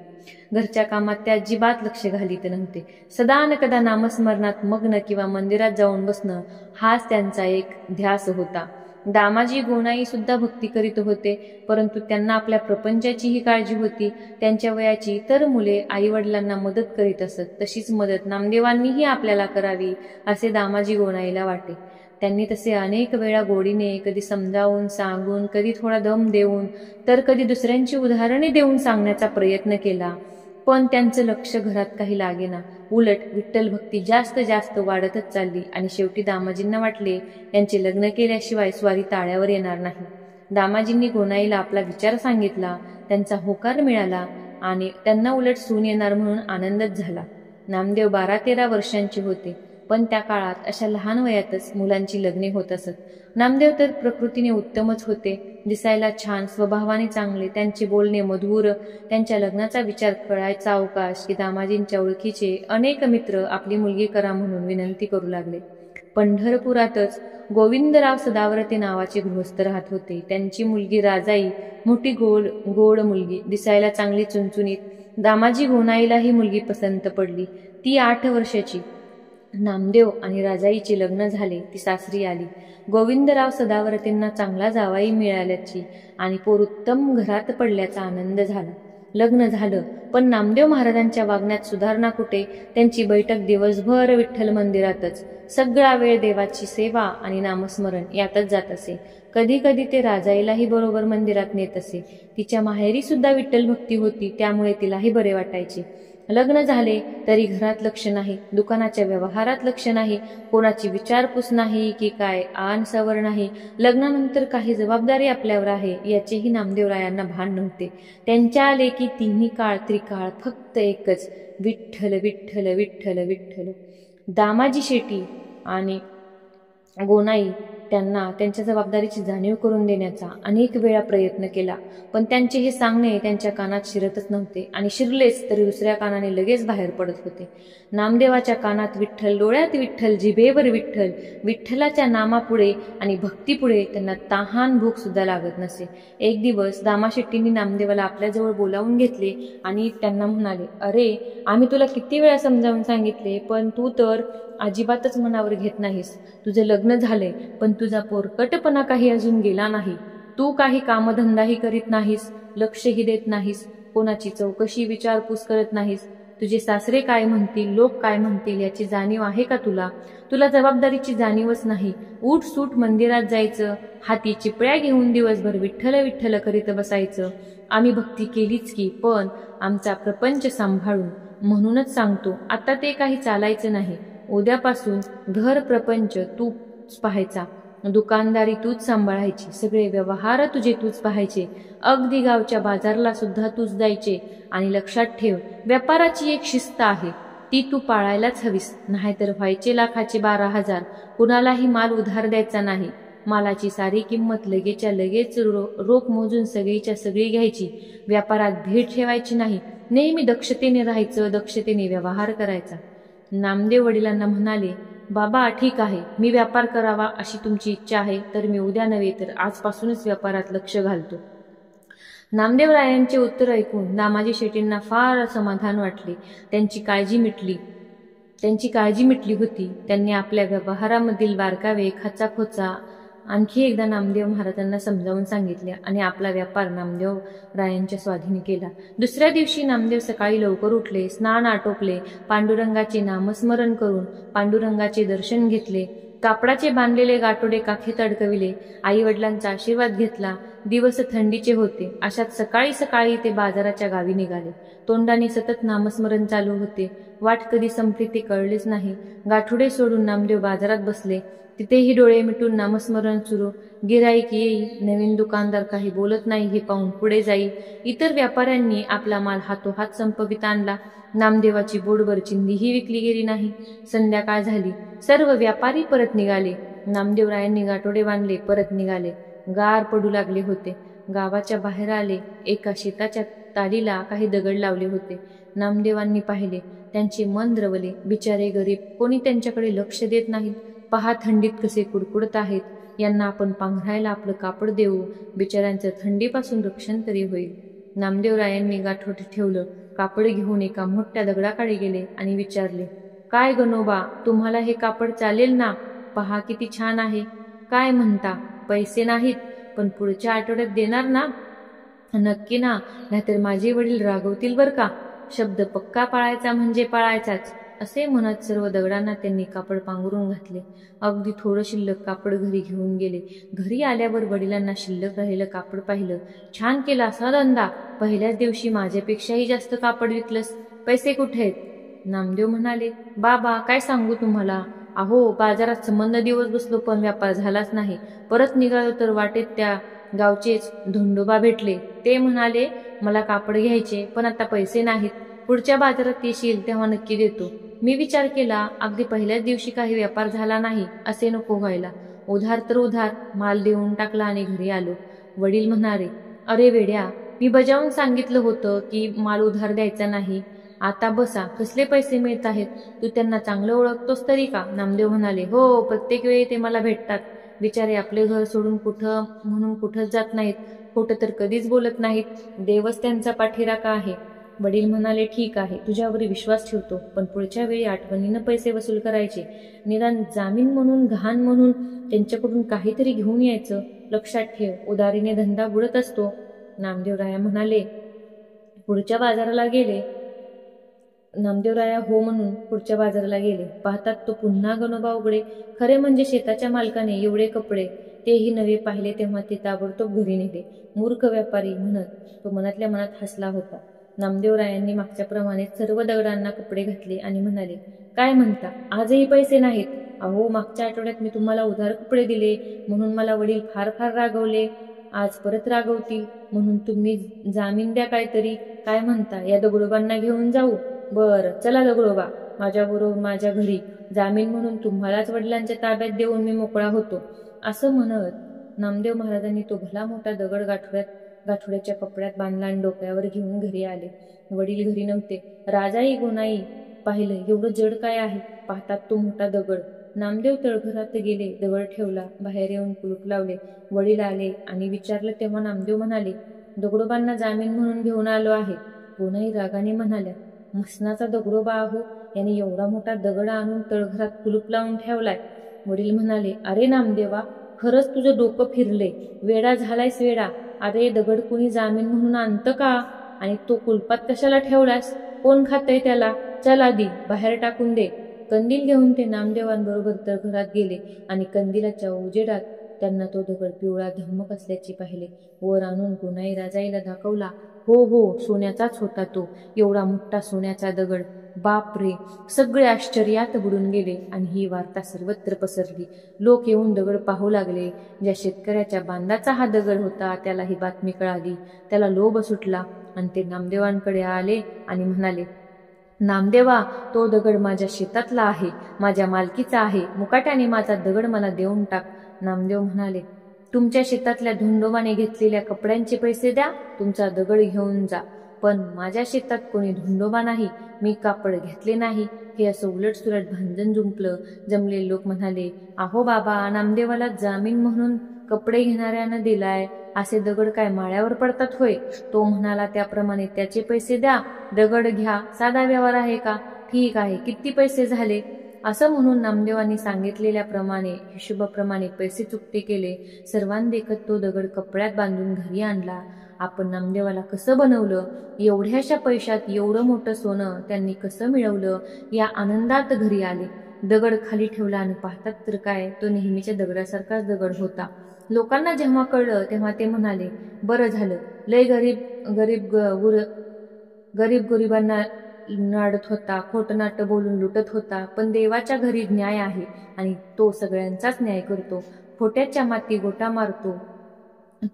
घरच्या कामात ते अजिबात लक्ष घालीत नव्हते. सदा न कदा नामस्मरणात मग्न किंवा मंदिरात जाऊन बसणं हाच त्यांचा एक ध्यास होता. दामाजी गोनाई सुद्धा भक्ती करीत होते, परंतु त्यांना आपल्या प्रपंचाचीही काळजी होती. त्यांच्या वयाची इतर मुले आई वडिलांना मदत करीत असत, तशीच मदत नामदेवांनीही आपल्याला करावी असे दामाजी गोनाईला वाटे. त्यांनी तसे अनेक वेळा गोडीने, कधी समजावून सांगून, कधी थोडा दम देऊन, तर कधी दुसऱ्यांची उदाहरणे देऊन सांगण्याचा प्रयत्न केला. पण त्यांचं लक्ष घरात काही लागेना. उलट विठ्ठल भक्ती जास्त वाढतच चालली आणि शेवटी दामाजींना वाटले यांचे लग्न केल्याशिवाय स्वारी ताळ्यावर येणार नाही. दामाजींनी गोनाईला आपला विचार सांगितला. त्यांचा होकार मिळाला आणि त्यांना उलट सून येणार म्हणून आनंदच झाला. नामदेव 12-13 वर्षांचे होते, पण त्या काळात अशा लहान वयातच मुलांची लग्ने होत असत. नामदेव तर प्रकृतीने उत्तमच होते, दिसायला छान, स्वभावाने चांगले, त्यांचे बोलणे मधुर. त्यांच्या लग्नाचा विचार कळायचा अवकाश की दामाजींच्या ओळखीचे अनेक मित्र आपली मुलगी करा म्हणून विनंती करू लागले. पंढरपुरातच गोविंदराव सदावर्ते नावाचे गृहस्थ राहत होते. त्यांची मुलगी राजाई मोठी गोड मुलगी, दिसायला चांगली चुणचुणीत. दामाजी गोनाईला ही मुलगी पसंत पडली. ती 8 वर्षाची. नामदेव आणि राजाईचे लग्न झाले. ती सासरी आली. गोविंदराव सदावर्तेंना चांगला जावाई मिळाल्याची आणि पोर उत्तम घरात पडल्याचा आनंद झाला. लग्न झालं, पण नामदेव महाराजांच्या वागण्यात सुधारणा कुठे. त्यांची बैठक दिवसभर विठ्ठल मंदिरातच. सगळा वेळ देवाची सेवा आणि नामस्मरण यातच जात असे. कधी कधी ते राजाईलाही बरोबर मंदिरात नेत असे. तिच्या माहेरी सुद्धा विठ्ठल भक्ती होती, त्यामुळे तिलाही बरे वाटायचे. लग्न झाले तरी घरात लक्ष नाही, दुकानाच्या व्यवहारात लक्ष नाही, कोणाची विचारपूस नाही की काय आन सवर नाही. लग्नानंतर काही जबाबदारी आपल्यावर आहे याचेही नामदेवरायांना भान नव्हते. त्यांच्या लेकी तिन्ही काळ त्रिकाळ फक्त एकच, विठ्ठल विठ्ठल विठ्ठल विठ्ठल. दामाजी शेटी आणि गोनाई त्यांना त्यांच्या जबाबदारीची जाणीव करून देण्याचा अनेक वेळा प्रयत्न केला, पण त्यांचे हे सांगणे त्यांच्या कानात शिरतच नव्हते आणि शिरलेच तरी दुसऱ्या कानाने लगेच बाहेर पडत होते. नामदेवाच्या कानात विठ्ठल, डोळ्यात विठ्ठल, जिभेवर विठ्ठल. विठ्ठलाच्या नामापुढे आणि भक्तीपुढे त्यांना तहान भूक सुद्धा लागत नसे. एक दिवस दामाशेट्टींनी नामदेवाला आपल्याजवळ बोलावून घेतले आणि त्यांना म्हणाले, अरे आम्ही तुला किती वेळा समजावून सांगितले, पण तू तर अजिबातच मनावर घेत नाहीस. तुझे लग्न झाले, पण तुझा पोरकटपणा काही अजून गेला नाही. तू काही कामधंदाही करीत नाहीस, लक्षही देत नाहीस, कोणाची चौकशी विचारपूस करत नाहीस. तुझे सासरे काय म्हणतील, लोक काय म्हणतील याची जाणीव आहे का तुला? तुला जबाबदारीची जाणीवच नाही. उठ सूट मंदिरात जायचं, हाती चिपळ्या घेऊन दिवसभर विठ्ठल विठ्ठल करीत बसायचं. आम्ही भक्ती केलीच की, पण आमचा प्रपंच सांभाळून. म्हणूनच सांगतो, आता ते काही चालायचं नाही. उद्यापासून घर प्रपंच तूच पाहायचा. दुकानदारी तूच सांभाळायची, सगळे व्यवहार तुझे तूच पाहायचे, अगदी गावच्या बाजारला सुद्धा तूच जायचे. आणि लक्षात ठेव, व्यापाराची एक शिस्त आहे, ती तू पाळायलाच हवीस, नाहीतर व्हायचे लाखाचे 12,000. कुणालाही माल उधार द्यायचा नाही. मालाची सारी किंमत लगेचच्या लगेच रोख मोजून सगळीच्या सगळी घ्यायची. व्यापारात भीड ठेवायची नाही. नेहमी दक्षतेने राहायचं, दक्षतेने व्यवहार करायचा. नामदेव वडिलांना म्हणाले, बाबा ठीक आहे, मी व्यापार करावा अशी तुमची इच्छा आहे तर मी उद्या नव्हे तर आजपासूनच व्यापारात लक्ष घालतो. नामदेवरायांचे उत्तर ऐकून दामाजी शेट्टींना फार समाधान वाटले. त्यांची काळजी मिटली होती. त्यांनी आपल्या व्यवहारामधील बारकावे खाचाखोचा आणखी एकदा नामदेव महाराजांना समजावून सांगितले आणि आपला व्यापार नामदेवरायांच्या स्वाधीन केला. दुसऱ्या दिवशी नामदेव सकाळी लवकर उठले, स्नान आटोपले, पांडुरंगाचे नामस्मरण करून पांडुरंगाचे दर्शन घेतले, कापडाचे बांधलेले गाठोडे काखेत अडकविले, आई वडिलांचा आशीर्वाद घेतला. दिवस थंडीचे होते. अशात सकाळी सकाळी ते बाजाराच्या गावी निघाले. तोंडाने सतत नामस्मरण चालू होते. वाट कधी संपली ते कळलेच नाही. गाठोडे सोडून नामदेव बाजारात बसले. तिथेही डोळे मिटून नामस्मरण सुरू. गिराईक येई, नवीन दुकानदार काही बोलत नाही हे पाहून पुढे जाई. इतर व्यापाऱ्यांनी आपला माल हातोहात संपवित आणला. नामदेवाची बोटभर चिंधीही विकली गेली नाही. संध्याकाळ झाली. सर्व व्यापारी परत निघाले. नामदेवरायांनी गाठोडे बांधले, परत निघाले. गार पडू लागले होते. गावाच्या बाहेर आले. एका शेताच्या तालीला काही दगड लावले होते. नामदेवांनी पाहिले. त्यांचे मन द्रवले. बिचारे गरीब, कोणी त्यांच्याकडे लक्ष देत नाहीत. पहा थंडीत कसे कुडकुडत आहेत. यांना आपण पांघरायला आपलं कापड देऊ, बिचाऱ्यांचं थंडीपासून रक्षण तरी होईल. नामदेवरायांनी गाठोडे ठेवलं. कापड घेऊन एका मोठ्या दगडाकडे गेले आणि विचारले, काय गणोबा, तुम्हाला हे कापड चालेल ना? पहा किती छान आहे. काय म्हणता? पैसे नाहीत, पण पुढच्या आठवड्यात देणार ना? नक्की ना, नाहीतर माझे वडील रागवतील बर का. शब्द पक्का पाळायचा म्हणजे पाळायचाच. असे म्हणत सर्व दगडांना त्यांनी कापड पांघरून घातले. अगदी थोडं शिल्लक कापड घरी घेऊन गेले. घरी आल्यावर वडिलांना शिल्लक राहिलेलं कापड पाहिलं. छान केला असा धंदा. पहिल्याच दिवशी माझ्यापेक्षाही जास्त कापड विकलंस. पैसे कुठे आहेत? नामदेव म्हणाले, बाबा काय सांगू तुम्हाला. अहो, बाजारात संबंध दिवस बसलो पण व्यापार झालाच नाही. परत निघालो तर वाटेत त्या गावचेच धोंडोबा भेटले. ते म्हणाले, मला कापड घ्यायचे पण आता पैसे नाहीत. पुढच्या बाजारात येशील तेव्हा नक्की देतो. मी विचार केला, अगदी पहिल्याच दिवशी काही व्यापार झाला नाही असे नको व्हायला. उधार तर उधार. माल देऊन टाकला आणि घरी आलो. वडील म्हणाले, अरे वेड्या, मी बजावून सांगितलं होतं की माल उधार द्यायचा नाही. आता बसा, कसले पैसे मिळत आहेत? तू त्यांना चांगलं ओळखतोस तरी का? नामदेव म्हणाले, हो, प्रत्येक वेळी ते मला भेटतात. बिचारे आपले घर सोडून कुठं म्हणून कुठंच जात नाहीत. खोटं तर कधीच बोलत नाहीत. देवच त्यांचा पाठीराखा आहे. वडील म्हणाले, ठीक आहे, तुझ्यावर विश्वास ठेवतो, पण पुढच्या वेळी आठवणीनं पैसे वसूल करायचे. निदान जामीन म्हणून, गहाण म्हणून त्यांच्याकडून काहीतरी घेऊन यायचं. लक्षात ठेव, उधारीने धंदा बुडत असतो. नामदेवराया म्हणाले, पुढच्या बाजाराला गेले. नामदेवराया हो म्हणून पुढच्या बाजाराला गेले. पाहतात तो पुन्हा गणोबा उघडे. खरे म्हणजे शेताच्या मालकाने एवढे कपडे, तेही नवे पाहिले तेव्हा ते ताबडतोब घरी नेले. मूर्ख व्यापारी म्हणत तो मनातल्या मनात हसला होता. नामदेवरायांनी मागच्याप्रमाणे सर्व दगडांना कपडे घातले आणि म्हणाले, काय म्हणता, आजही पैसे नाहीत? अहो, मागच्या आठवड्यात मी तुम्हाला उधार कपडे दिले म्हणून मला वडील फार फार रागवले. आज परत रागवतील म्हणून तुम्ही जामीन द्या काहीतरी. काय म्हणता, या दगडोबांना घेऊन जाऊ? बरं, चला दगडोबा माझ्याबरोबर माझ्या घरी. जामीन म्हणून तुम्हालाच वडिलांच्या ताब्यात देऊन मी मोकळा होतो. असं म्हणत नामदेव महाराजांनी तो भला मोठा दगड गाठोड्याच्या कपड्यात बांधला आणि डोक्यावर घेऊन घरी आले. वडील घरी नव्हते. राजाई गोनाई पाहिलं, एवढं जड काय आहे? पाहतात तो मोठा दगड. नामदेव तळघरात गेले, दगड ठेवला, बाहेर येऊन कुलूप लावले. वडील आले आणि विचारलं तेव्हा नामदेव म्हणाले, दगडोबांना जामीन म्हणून घेऊन आलो आहे. गोनाई रागाने म्हणाल्या, मसनाचा दगडोबा आहो, याने एवढा मोठा दगड आणून तळघरात कुलूप लावून ठेवलाय. वडील म्हणाले, अरे नामदेवा, खरंच तुझं डोकं फिरले. वेडा झालायस वेडा. अरे दगड कुणी जामीन म्हणून आणतं का? आणि तो कुलपात कशाला ठेवलास? कोण खातंय त्याला? चल आधी बाहेर टाकून दे. कंदील घेऊन ते नामदेवांबरोबर तळघरात गेले आणि कंदिलाच्या उजेडात त्यांना तो दगड पिवळा धम्मक असल्याचे पाहिले. वर आणून गोनाई राजाईला दाखवला. हो हो, सोन्याचाच होता तो. एवढा मोठा सोन्याचा दगड. बाप रे, सगळे आश्चर्यात बुडून गेले आणि ही वार्ता सर्वत्र पसरली. लोक येऊन दगड पाहू लागले. ज्या शेतकऱ्याच्या बांधाचा हा दगड होता त्याला ही बातमी कळाली. त्याला लोभ सुटला आणि ते नामदेवांकडे आले आणि म्हणाले, नामदेवा, तो दगड माझ्या शेतातला आहे, माझ्या मालकीचा आहे. मुकाट्याने माझा दगड मला देऊन टाक. नामदेव म्हणाले, तुमच्या शेतातल्या धुंडोबाने घेतलेल्या कपड्यांचे पैसे द्या, तुमचा दगड घेऊन जा. पण माझ्या शेतात कोणी धुंडोबा नाही, मी कापड घेतले नाही. हे असं उलटसुलट भांडण जमले लोक म्हणाले, अहो बाबा, नामदेवाला जामीन म्हणून कपडे घेणाऱ्यानं दिलाय, असे दगड काय माळ्यावर पडतात होय? तो म्हणाला त्याप्रमाणे त्याचे पैसे द्या, दगड घ्या, साधा व्यवहार आहे का? ठीक आहे, किती पैसे झाले? असं म्हणून नामदेवांनी सांगितलेल्याप्रमाणे हिशोबाप्रमाणे पैसे चुकते केले. सर्वांदेखत तो दगड कपड्यात बांधून घरी आणला. आपण नामदेवाला कसं बनवलं, एवढ्याशा पैशात एवढं मोठं सोनं त्यांनी कसं मिळवलं, या आनंदात घरी आले. दगड खाली ठेवला आणि पाहतात तर काय, तो नेहमीच्या दगडासारखाच दगड होता. लोकांना जेव्हा कळलं तेव्हा ते म्हणाले, बरं झालं, लय गरीब गरिबांना नाडत होता, खोटं नाटं बोलून लुटत होता. पण देवाच्या घरी न्याय आहे आणि तो सगळ्यांचाच न्याय करतो. खोट्याच्या माती गोटा मारतो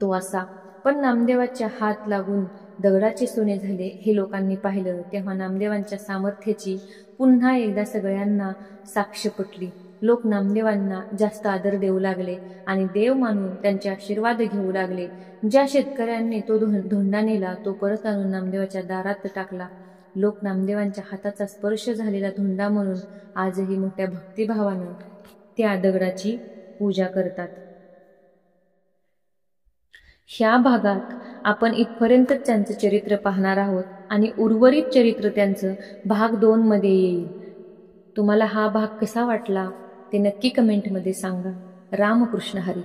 तो असा. पण नामदेवाच्या हात लागून दगडाचे सोने झाले हे लोकांनी पाहिलं तेव्हा नामदेवांच्या सामर्थ्याची पुन्हा एकदा सगळ्यांना साक्ष पटली. लोक नामदेवांना जास्त आदर देऊ लागले आणि देव मानून त्यांचे आशीर्वाद घेऊ लागले. ज्या शेतकऱ्यांनी तो धोंडा नेला तो परत आणून नामदेवाच्या दारात टाकला. लोक नामदेवांच्या हाताचा स्पर्श झालेला धोंडा म्हणून आजही मोठ्या भक्तिभावानं त्या दगडाची पूजा करतात. ह्या भागात आपण इथपर्यंतच त्यांचं चरित्र पाहणार आहोत आणि उर्वरित चरित्र त्यांचं भाग 2 मध्ये येईल. तुम्हाला हा भाग कसा वाटला ते नक्की कमेंटमध्ये सांगा. रामकृष्ण हरी.